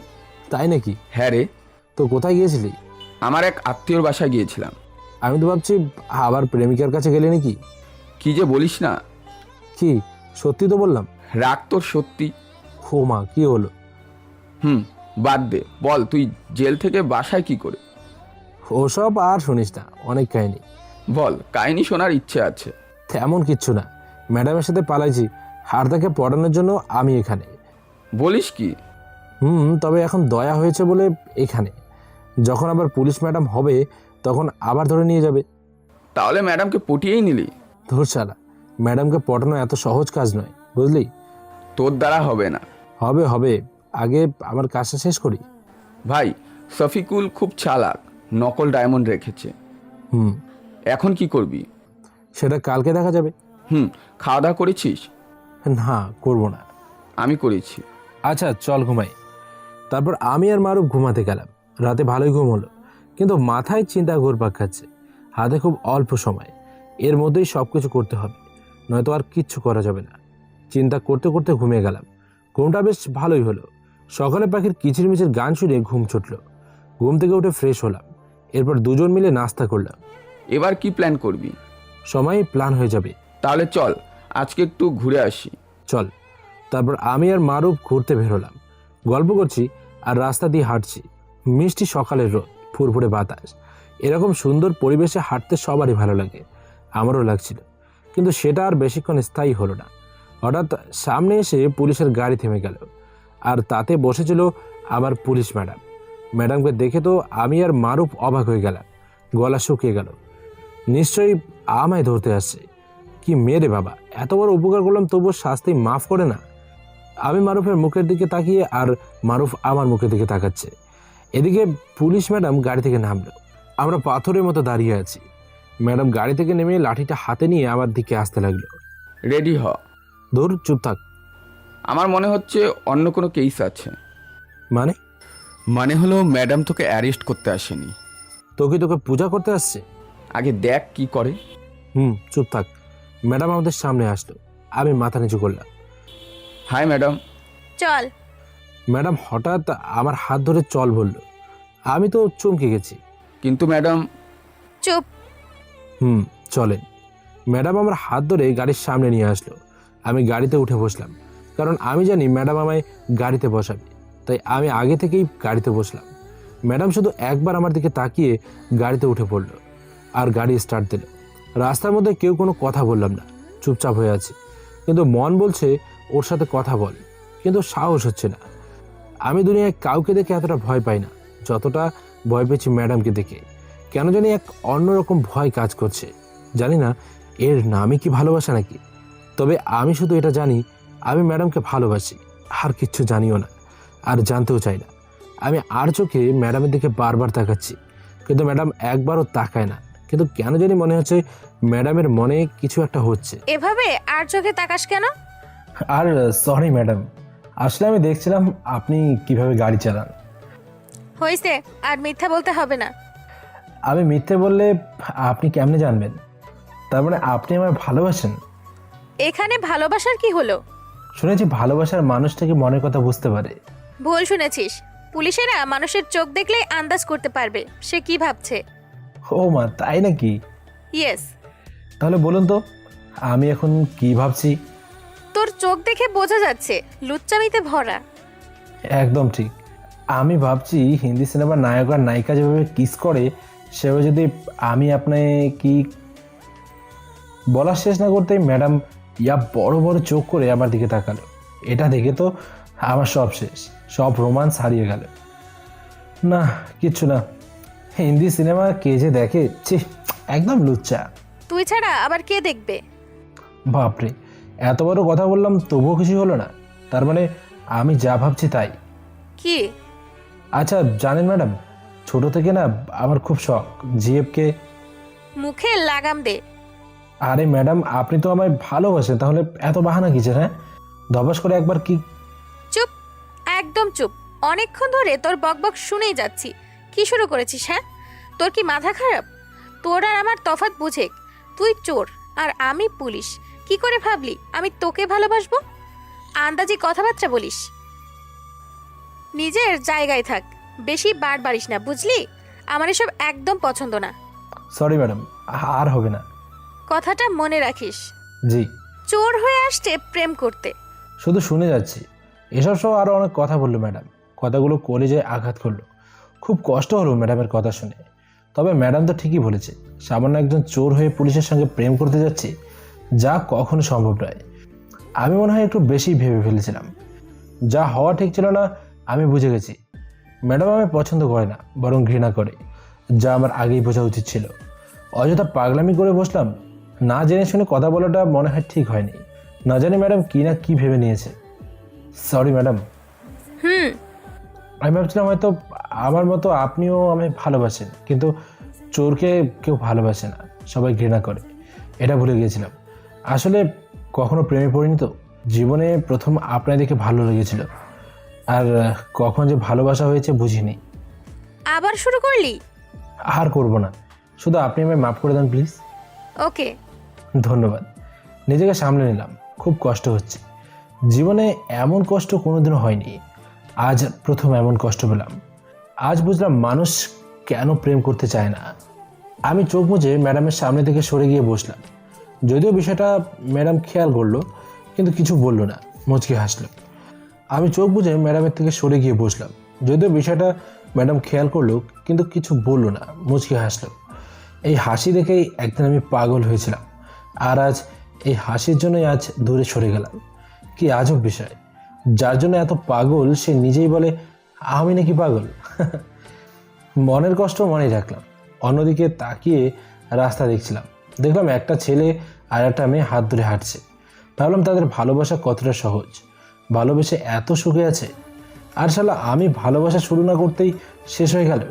তাই নাকি? হ্যাঁ রে, তো কোথায় গিয়েছিলি? আমার এক আত্মীয়র বাসায় গিয়েছিলাম। আমি তো ভাবছি আবার প্রেমিকার কাছে গেলে নাকি। কি যে বলিস না। কি, সত্যি তো বললাম। রাগ তোর সত্যি। ও মা, কি হলো? বাদ দে, বল তুই জেল থেকে বাসায় কি করে? ওসব আর শুনিস না, অনেক কাহিনী। বল, কাহিনী শোনার ইচ্ছে আছে। তেমন কিচ্ছু না, ম্যাডামের সাথে পালাইছি, আর তাকে পড়ানোর জন্য আমি এখানে। বলিস কি? তবে এখন দয়া হয়েছে বলে এখানে। যখন আবার পুলিশ ম্যাডাম হবে তখন আবার ধরে নিয়ে যাবে। তাহলে ম্যাডামকে পটিয়েই নিলি? ধুর শালা, ম্যাডামকে পটানো এত সহজ কাজ নয়, বুঝলি? তোর দ্বারা হবে না। হবে হবে, আগে আমার কাজটা শেষ করি। ভাই, শফিকুল খুব চালাক, নকল ডায়মন্ড রেখেছে। এখন কি করবি? সেটা কালকে দেখা যাবে। খাওয়া দাওয়া করেছিস? না, করবো না। আমি করেছি। আচ্ছা চল ঘুমাই। তারপর আমি আর মারুফ ঘুমাতে গেলাম। রাতে ভালোই ঘুম হলো, কিন্তু মাথায় চিন্তা ঘুরপাক খাচ্ছে। হাতে খুব অল্প সময়, এর মধ্যেই সব কিছু করতে হবে, নয়তো আর কিচ্ছু করা যাবে না। চিন্তা করতে করতে ঘুমিয়ে গেলাম। ঘুমটা বেশ ভালোই হলো। সকালে পাখির কিচিরমিচির গান শুনে ঘুম ছুটল। ঘুম থেকে উঠে ফ্রেশ হলাম, এরপর দুজন মিলে নাস্তা করলাম। এবার কি প্ল্যান করবি? সময় প্ল্যান হয়ে যাবে। তাহলে চল আজকে একটু ঘুরে আসি। চল। তারপর আমি আর মারুফ ঘুরতে বের হলাম। গল্প করছি আর রাস্তা দিয়ে হাঁটছি। মিষ্টি সকালের রোদ, ফুরফুরে বাতাস, এরকম সুন্দর পরিবেশে হাঁটতে সবারই ভালো লাগে, আমারও লাগছিল। কিন্তু সেটা আর বেশিক্ষণ স্থায়ী হলো না। হঠাৎ সামনে এসে পুলিশের গাড়ি থেমে গেল, আর তাতে বসেছিল আমার পুলিশ ম্যাডাম। ম্যাডামকে দেখে তো আমি আর মারুফ অবাক হয়ে গেলাম, গলা শুকিয়ে গেল। নিশ্চয়ই আমায় ধরতে আসছে। কি মেয়ে রে বাবা, এত বড় উপকার করলাম তবুও শাস্তি মাফ করে না। আমি মারুফের মুখের দিকে তাকিয়ে আর মারুফ আমার মুখের দিকে তাকাচ্ছে। এদিকে পুলিশ ম্যাডাম গাড়ি থেকে নামলো। আমরা পাথরের মতো দাঁড়িয়ে আছি। ম্যাডাম গাড়ি থেকে নেমে লাঠিটা হাতে নিয়ে আমার দিকে আসতে লাগলো। রেডি হ। ধুর, চুপ থাক। আমার মনে হচ্ছে অন্য কোনো কেস আছে। মানে হলো ম্যাডাম তোকে অ্যারেস্ট করতে আসেনি। তোকে পূজা করতে আসছে? আগে দেখ কি করে। চুপ থাক। ম্যাডাম আমাদের সামনে আসলো। আমি মাথা নিচু করলাম। High madam. চল। ম্যাডাম হঠাৎ আমার হাত ধরে চল বলল। আমি তো চমকে গেছি। কিন্তু ম্যাডাম। চুপ। চলেন। ম্যাডাম আমার হাত ধরে গাড়ির সামনে নিয়ে আসলো। আমি গাড়িতে উঠে বসলাম, কারণ আমি জানি ম্যাডাম আমায় গাড়িতে বসাবে, তাই আমি আগে থেকেই গাড়িতে বসলাম। ম্যাডাম শুধু একবার আমার দিকে তাকিয়ে গাড়িতে উঠে পড়লো আর গাড়ি স্টার্ট দিল। রাস্তার মধ্যে কেউ কোনো কথা বললাম না, চুপচাপ হয়ে আছি। কিন্তু মন বলছে ওর সাথে কথা বল, কিন্তু সাহস হচ্ছে না। আমি দুনিয়ায় কাউকে দেখে এতটা ভয় পাই না যতটা ভয় পেয়েছি ম্যাডামকে দেখে। কেন জানি এক অন্যরকম ভয় কাজ করছে। জানি না এর নামই কি ভালোবাসা নাকি। তবে আমি শুধু এটা জানি, আমি ম্যাডামকে ভালোবাসি, আর কিচ্ছু জানিও না, আর জানতেও চাই না। আমি আর চোখে ম্যাডামের দিকে বারবার তাকাচ্ছি, কিন্তু ম্যাডাম একবারও তাকায় না। কিন্তু কেন জানি মনে হচ্ছে ম্যাডামের মনে কিছু একটা হচ্ছে। এভাবে আর চোখে তাকাস কেন? আর সরি ম্যাডাম, আসলে আমি দেখছিলাম আপনি কিভাবে গাড়ি চালান। হয়েছে, আর মিথ্যা বলতে হবে না। আমি মিথ্যে বললে আপনি কেমনে জানবেন? তার মানে আপনি আমায় ভালোবাসেন? এখানে ভালোবাসার কি হলো? শুনেছি ভালোবাসার মানুষটাকে মনের কথা বুঝতে পারে। ভুল শুনেছিস। পুলিশেরা মানুষের চোখ দেখলেই আন্দাজ করতে পারবে সে কি ভাবছে। ও মা, তাই নাকি? ইয়েস। তাহলে বলুন তো আমি এখন কি ভাবছি? তোর চোখ দেখে বোঝা যাচ্ছে লুচ্চামিতে ভরা। একদম ঠিক। আমি ভাবছি হিন্দি সিনেমার নায়ক আর নায়িকা যেভাবে কিস করে সেভাবে যদি আমি কি বলার শেষ না করতেই ম্যাডাম ইয়া বড় বড় চোখ করে আমার দিকে তাকালো। এটা দেখে তো আমার সব শেষ, সব রোমান্স হারিয়ে গেল। না, কিচ্ছু না। হিন্দি সিনেমা কে যে দেখে, ছি, একদম লুচ্চা। তুই ছাড়া আবার কে দেখবে? বাপরে, এত বড় কথা বললাম তবুও খুশি হলো না? তার মানে আমি যা ভাবছি তাই? কি? আচ্ছা জানেন ম্যাডাম, ছোট থেকে না আমার খুব শখ জিএফকে। মুখে লাগাম দে। আরে ম্যাডাম, আপনি তো আমায় ভালোবাসেন, তাহলে এত বাহানা কিসের? হ্যাঁ, ধবাস করে একবার কি। চুপ, একদম চুপ। অনেকক্ষণ ধরে তোর বকবক শুনেই যাচ্ছি। কি শুরু করেছিস? হ্যাঁ, তোর কি মাথা খারাপ? তোর আর আমার তফাৎ বুঝে। তুই চোর আর আমি পুলিশ। কি করে ভাবলি আমি তোকে ভালোবাসবো? আন্দাজি কথাবার্তা বলিস। নিজের জায়গায় থাক, বেশি বাড়িস না, বুঝলি? আমার এসব একদম পছন্দ না। সরি ম্যাডাম, আর হবে না। কথাটা মনে রাখিস। জি। চোর হয়ে আসছে প্রেম করতে। শুধু শুনে যাচ্ছি। এসব সব আরও অনেক কথা বললো ম্যাডাম। কথাগুলো কলেজে আঘাত করলো। খুব কষ্ট হলো ম্যাডামের কথা শুনে। তবে ম্যাডাম তো ঠিকই বলেছে, সামান্য একজন চোর হয়ে পুলিশের সঙ্গে প্রেম করতে যাচ্ছি, যা কখনো সম্ভব নয়। আমি মনে হয় একটু বেশি ভেবে ফেলেছিলাম। যা হওয়া ঠিক ছিল না, আমি বুঝে গেছি। ম্যাডাম আমায় পছন্দ করে না, বরং ঘৃণা করে, যা আমার আগেই বোঝা উচিত ছিল। অযথা পাগলামি করে বসলাম। না জেনে শুনে কথা বলাটা মনে হয় ঠিক হয়নি। না জানি ম্যাডাম কি না কি ভেবে নিয়েছে। Sorry madam. আমি ভাবছিলাম হয়তো আমার মতো আপনিও আমায় ভালোবাসেন, কিন্তু চোরকে কেউ ভালোবাসে না, সবাই ঘৃণা করে, এটা ভুলে গিয়েছিলাম। আসলে কখনো প্রেমে পড়িনি তো। জীবনে প্রথম আপনার দেখে ভালো লেগেছিল, আর কখন যে ভালোবাসা হয়েছে বুঝিনি। আবার শুরু করলি? আর করব না, শুধু আপনি আমায় মাফ করে দেন প্লিজ। ওকে। ধন্যবাদ। নিজেকে সামলে নিলাম, খুব কষ্ট হচ্ছে। জীবনে এমন কষ্ট কোনোদিনও হয়নি, আজ প্রথম এমন কষ্ট পেলাম। আজ বুঝলাম মানুষ কেন প্রেম করতে চায় না। আমি চোখ বুজে ম্যাডামের সামনে থেকে সরে গিয়ে বসলাম। যদিও বিষয়টা ম্যাডাম খেয়াল করলো, কিন্তু কিছু বললো না, মুচকি হাসলো। আমি চোখ বুজে ম্যাডামের থেকে সরে গিয়ে বসলাম। যদিও বিষয়টা ম্যাডাম খেয়াল করলো, কিন্তু কিছু বললো না, মুচকি হাসলো। এই হাসি দেখেই একদিন আমি পাগল হয়েছিলাম, আর আজ এই হাসির জন্যই আজ দূরে সরে গেলাম। কি আজব বিষয়, যার জন্য এত পাগল সে নিজেই বলে আমি নাকি পাগল। মনের কষ্ট মনেই রাখলাম। অন্যদিকে তাকিয়ে রাস্তা দেখছিলাম, দেখলাম একটা ছেলে আর একটা মেয়ে হাত ধরে হাঁটছে। ভাবলাম তাদের ভালোবাসা কতটা সহজ, ভালোবেসে এত সুখে আছে। আর শালা আমি ভালোবাসা শুরু না করতেই শেষ হয়ে গেল।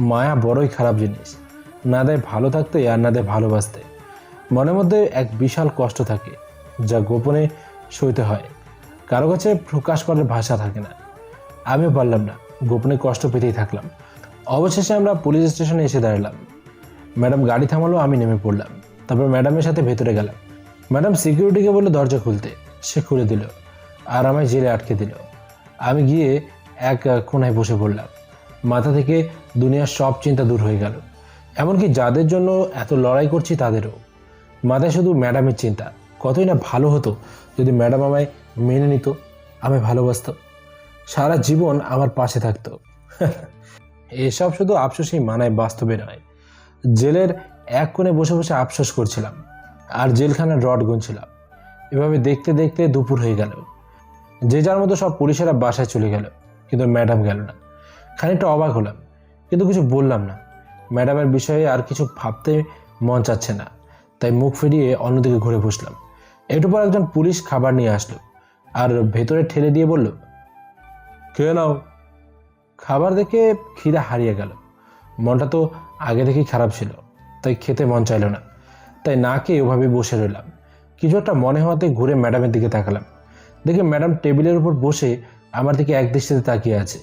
মায়া বড়ই খারাপ জিনিস, না দেয় ভালো থাকতে আর না দেয় ভালোবাসতে। মনের মধ্যে এক বিশাল কষ্ট থাকে, যা গোপনে সইতে হয়, কারো কাছে প্রকাশ করার ভাষা থাকে না। আমিও পারলাম না, গোপনে কষ্ট পেতেই থাকলাম। অবশেষে আমরা পুলিশ স্টেশনে এসে দাঁড়ালাম। ম্যাডাম গাড়ি থামালো, আমি নেমে পড়লাম। তারপর ম্যাডামের সাথে ভেতরে গেলাম। ম্যাডাম সিকিউরিটিকে বললো দরজা খুলতে, সে খুলে দিল আর আমায় জেলে আটকে দিল। আমি গিয়ে এক কোনায় বসে পড়লাম। মাথা থেকে দুনিয়ার সব চিন্তা দূর হয়ে গেল, এমনকি যাদের জন্য এত লড়াই করছি তাদেরও। মাথায় শুধু ম্যাডামের চিন্তা, কতই না ভালো হতো যদি ম্যাডাম আমায় মেনে নিত, আমায় ভালোবাসত, সারা জীবন আমার পাশে থাকতো। এসব শুধু আফসোসই মানায়, বাস্তবে নয়। জেলের এক কোণে বসে বসে আফসোস করছিলাম আর জেলখানার রড গুনছিলাম। এভাবে দেখতে দেখতে দুপুর হয়ে গেল। যে যার মতো সব পুলিশেরা বাসায় চলে গেল, কিন্তু ম্যাডাম গেল না। খানিকটা অবাক হলাম, কিন্তু কিছু বললাম না। ম্যাডামের বিষয়ে আর কিছু ভাবতে মন চাচ্ছে না, তাই মুখ ফিরিয়ে অন্যদিকে ঘুরে বসলাম। একটু পর একজন পুলিশ খাবার নিয়ে আসলো আর ভেতরে ঠেলে দিয়ে বলল, খেয়ে নাও। খাবার দেখে খিদে হারিয়ে গেল। মনটা তো আগে থেকেই খারাপ ছিল, তাই খেতে মন চাইল না। তাই না খেয়ে ওভাবে বসে রইলাম। কিছু একটা মনে হওয়াতে ঘুরে ম্যাডামের দিকে তাকালাম। দেখে ম্যাডাম টেবিলের উপর বসে আমার দিকে এক দৃষ্টিতে তাকিয়ে আছে।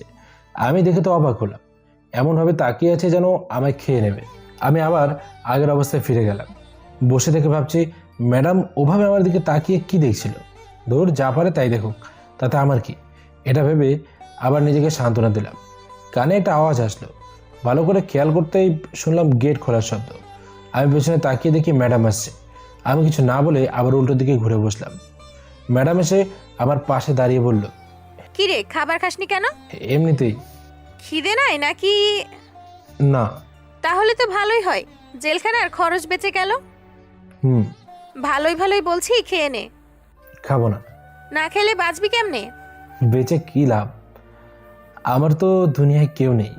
আমি দেখে তো অবাক হলাম, এমনভাবে তাকিয়ে আছে যেন আমায় খেয়ে নেবে। আমি আবার আগের অবস্থায় ফিরে গেলাম। বসে থেকে ভাবছি ম্যাডাম ওভাবে আমার দিকে তাকিয়ে কি দেখছিল। ধর যা পারে তাই দেখুক, তাতে আমার কি। এটা ভেবে আবার নিজেকে সান্ত্বনা দিলাম। কানে একটা আওয়াজ আসলো, ভালো করে খেয়াল করতেই শুনলাম গেট খোলার শব্দ। আমি পেছনে তাকিয়ে দেখি ম্যাডাম আসছে। আমি কিছু না বলে আবার উল্টো দিকে ঘুরে বসলাম। ম্যাডাম এসে আমার পাশে দাঁড়িয়ে বলল, কি রে, খাবার খাসনি কেন? এমনিতেই। খিদে নাই নাকি? না। তাহলে তো ভালোই হয়, জেলখানার খরচ বেঁচে গেল। হুম। ভালোই ভালোই বলছি, খেয়ে নে। খাবো না। না খেলে বাঁচবি কেমনে? বেঁচে কি লাভ, আমার তো দুনিয়ায় কেউ নেই।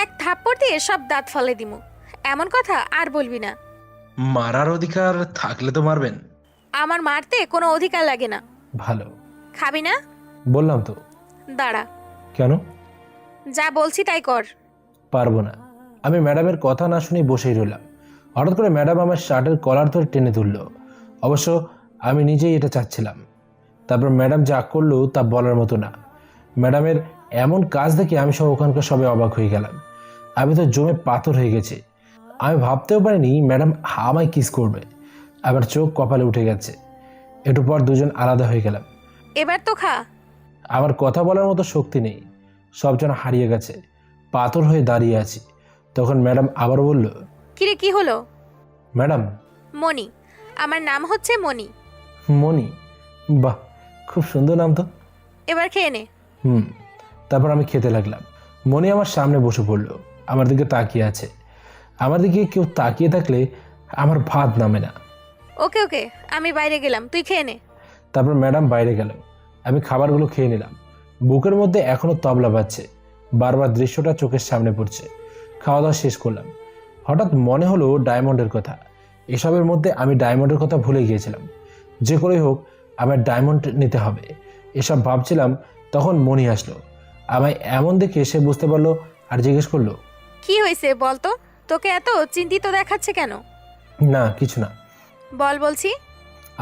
এক থাপ্পড় দিয়ে সব দাঁত ফলে দিমু, এমন কথা আর বলবি না। মারার অধিকার থাকলে তো মারবেন। আমার মারতে কোনো অধিকার লাগে না। ভালো। খাবি না? বললাম তো। দাঁড়া। কেন? যা বলছি তাই কর। পারবো না। আমি ম্যাডামের কথা না শুনে বসেই রইলাম। হঠাৎ করে ম্যাডাম আমার শার্টের কলার ধরে টেনে তুলল। অবশ্য আমি নিজেই এটা চাচ্ছিলাম। তারপর ম্যাডাম যা করলো তা বলার মতো না। ম্যাডামের এমন কাজ দেখে আমি সব ওখানকার সবাই অবাক হয়ে গেলাম। আমি তো জমে পাথর হয়ে গেছি। আমি ভাবতেও পারিনি ম্যাডাম আমায় কিস করবে। আমার চোখ কপালে উঠে গেছে। একটু পর দুজন আলাদা হয়ে গেলাম। এবার তো খা। আমার কথা বলার মতো শক্তি নেই, সব যেন হারিয়ে গেছে। পাথর হয়ে দাঁড়িয়ে আছি। তখন ম্যাডাম আবার বলল, কিরে, কি হলো? ম্যাডাম? মণি, আমার নাম হচ্ছে মণি। মণি? বাহ, খুব সুন্দর নাম তো। এবার খেয়ে নে। তারপর আমি খেতে লাগলাম। মণি আমার সামনে বসে পড়লো, আমার দিকে তাকিয়ে আছে। আমার দিকে কেউ তাকিয়ে থাকলে আমার ভাত নামে না। ওকে ওকে, আমি বাইরে গেলাম, তুই খেয়ে নে। তারপর ম্যাডাম বাইরে গেল। আমি খাবারগুলো খেয়ে নিলাম। বুকের মধ্যে এখনো তবলা বাজছে, বারবার দৃশ্যটা চোখের সামনে পড়ছে। খাওয়া দাওয়া শেষ করলাম। হঠাৎ মনে হলো ডায়মন্ডের কথা। এসবের মধ্যে আমি ডায়মন্ডের কথা ভুলে গিয়েছিলাম। যে করেই হোক আমার ডায়মন্ড নিতে হবে, এসব ভাবছিলাম। তখন মণি আসলো। আমায় এমন দেখে সে বুঝতে পারলো আর জিজ্ঞেস করলো, কি হয়েছে বলতো, তোকে এত চিন্তিত দেখাচ্ছে কেন? না কিছু না। বল বলছি।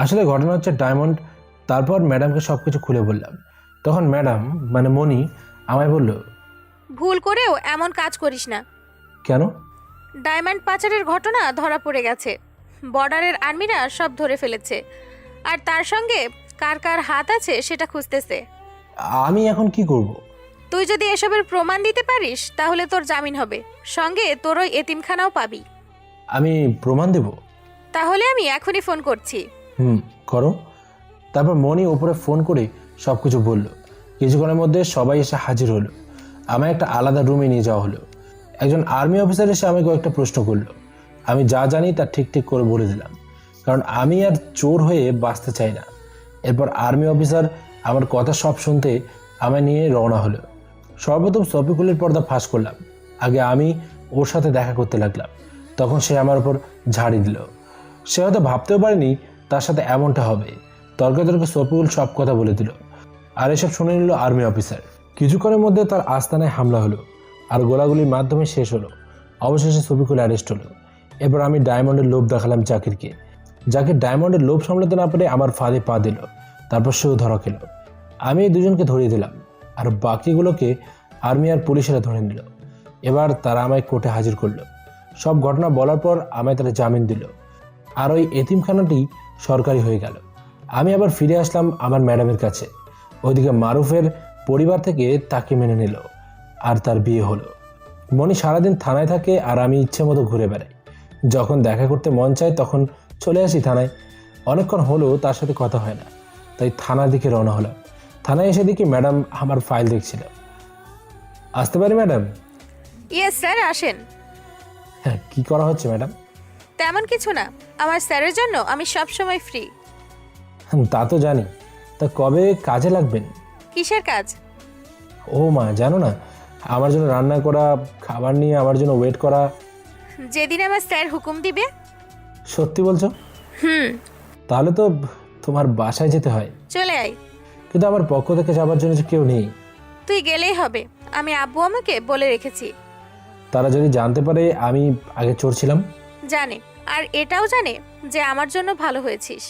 আসলে ঘটনা হচ্ছে ডায়মন্ড। তারপর ম্যাডামকে সব কিছু খুলে বললাম। তখন ম্যাডাম মানে মণি আমায় বলল, ভুল করেও এমন কাজ করিস না। কেন? ডায়মন্ড পাচারের ঘটনা ধরা পড়ে গেছে, বর্ডারের আর্মিরা সব ধরে ফেলেছে। আর তার সঙ্গে কার কার হাত আছে সেটা খুঁজতেছে। আমি এখন কি করব? তুই যদি এসবের প্রমাণ দিতে পারিস তাহলে তোর জামিন হবে, সঙ্গে তোর ওই এতিমখানাও পাবি। আমি প্রমাণ দেব? তাহলে আমি এখনই ফোন করছি। করো। তারপর মনি উপরে ফোন করে সব কিছু বলল। কিছুক্ষণের মধ্যে সবাই এসে হাজির হলো। আমায় একটা আলাদা রুমে নিয়ে যাওয়া হলো। একজন আর্মি অফিসার এসে আমাকে কয়েকটা প্রশ্ন করলো। আমি যা জানি তা ঠিক ঠিক করে বলে দিলাম, কারণ আমি আর চোর হয়ে বাঁচতে চাই না। এরপর আর্মি অফিসার আমার কথা সব শুনতে আমায় নিয়ে রওনা হলো। সর্বপ্রথম শফিকুলের পর্দা ফাঁস করলাম। আগে আমি ওর সাথে দেখা করতে লাগলাম, তখন সে আমার উপর ঝাড়ি দিল। সে হয়তো ভাবতেও পারেনি তার সাথে এমনটা হবে। তর্কে তর্কে শফিকুল সব কথা বলে দিল, আর এসব শুনে নিল আর্মি অফিসার। কিছুক্ষণের মধ্যে তার আস্তানায় হামলা হলো, আর গোলাগুলির মাধ্যমে শেষ হলো। অবশেষে শফিকুল অ্যারেস্ট হলো। এরপর আমি ডায়মন্ডের লোভ দেখালাম জাকিরকে। জাকির ডায়মন্ডের লোভ সামলাতে না পেরে আমার ফাঁদে পা দিল। তারপর সেও ধরা খেল। আমি এই দুজনকে ধরিয়ে দিলাম, আর বাকিগুলোকে আর্মি আর পুলিশেরা ধরে নিল। এবার তারা আমায় কোর্টে হাজির করলো। সব ঘটনা বলার পর আমায় তারা জামিন দিল, আর ওই এতিমখানাটি সরকারি হয়ে গেল। আমি আবার ফিরে আসলাম আমার ম্যাডামের কাছে। ওইদিকে মারুফের পরিবার থেকে তাকে মেনে নিল, আর তার বিয়ে হলো। মনি সারাদিন থানায় থাকে, আর আমি ইচ্ছে মতো ঘুরে বেড়াই। যখন দেখা করতে মন চায় তখন চলে আসি থানায়। অনেকক্ষণ হলো তার সাথে কথা হয় না, তাই থানার দিকে রওনা হলাম। থানায় এসে দেখি ম্যাডাম আমার ফাইল দেখছিল। আসতে পারি ম্যাডাম? ইয়েস স্যার, আসেন। হ্যাঁ, কী করা হচ্ছে ম্যাডাম? তেমন কিছু না, আমার স্যারের জন্য আমি সব সময় ফ্রি। তা তো জানি, তা কবে কাজে লাগবেন? কিসের কাজ? ও মা, জানো না, আমার জন্য রান্না করা, খাবার নিয়ে আমার জন্য ওয়েট করা। যেদিন আমার স্যার হুকুম দিবে। সত্যি বলছো? তাহলে তো তোমার বাসায় যেতে হয়। চলে আয়। কিন্তু আমার পক্ষ থেকে যাবার জন্য যে কেউ নেই। তুই গেলেই হবে, আমি আব্বু আমাকে বলে রেখেছি। তারা যদি জানতে পারে আমি আগে চোর ছিলাম? জানে, আর এটাও জানে যে আমার জন্য ভালো হয়েছিস।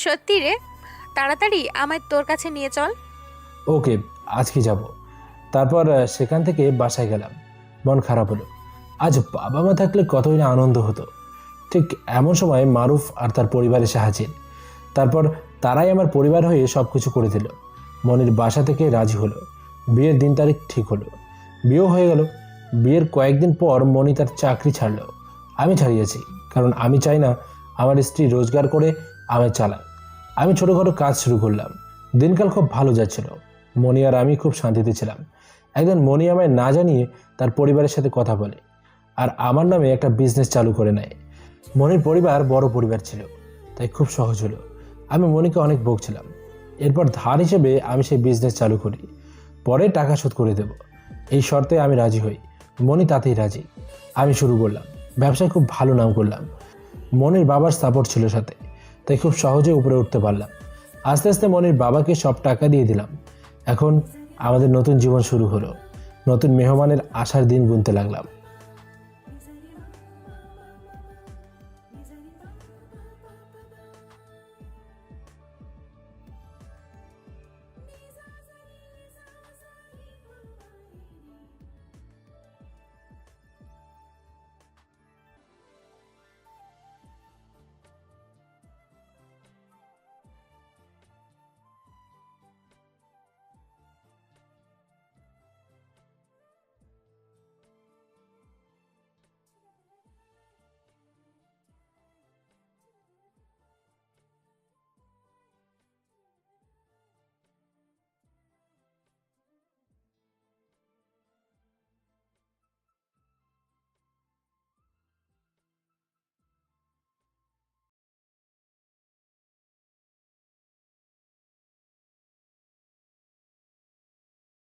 সত্যি রে, তাড়াতাড়ি আমায় তোর কাছে নিয়ে চল। ওকে, আজকে যাব। তারপর সেখান থেকে বাসায় গেলাম। মন খারাপ হলো। আজ বাবা মা থাকলে কতই না আনন্দ হতো। ঠিক এমন সময় মারুফ আর তার পরিবার এসে হাজির। তারপর তারাই আমার পরিবার হয়ে সব কিছু করে দিল। মনির বাসা থেকে রাজি হলো। বিয়ের দিন তারিখ ঠিক হলো, বিয়েও হয়ে গেল। বিয়ের কয়েকদিন পর মনি তার চাকরি ছাড়লো। আমি ছাড়িয়েছি, কারণ আমি চাই না আমার স্ত্রী রোজগার করে আমায় চালাক। আমি ছোটোখাটো কাজ শুরু করলাম। দিনকাল খুব ভালো যাচ্ছিল। মনি আর আমি খুব শান্তিতে ছিলাম। একদিন মনি আমায় না জানিয়ে তার পরিবারের সাথে কথা বলে, আর আমার নামে একটা বিজনেস চালু করে নেয়। মনির পরিবার বড় পরিবার ছিল, তাই খুব সহজ হলো। আমি মনিকে অনেক বকছিলাম। এরপর ধার হিসেবে আমি সেই বিজনেস চালু করি, পরে টাকা শোধ করে দেব, এই শর্তে আমি রাজি হই। মনি তাতেই রাজি। আমি শুরু করলাম। ব্যবসায় খুব ভালো নাম করলাম। মনির বাবার সাপোর্ট ছিল সাথে, তাই খুব সহজে উপরে উঠতে পারলাম। আস্তে আস্তে মনির বাবাকে সব টাকা দিয়ে দিলাম। এখন আমাদের নতুন জীবন শুরু হলো। নতুন মেহমানের আসার দিন গুনতে লাগলাম।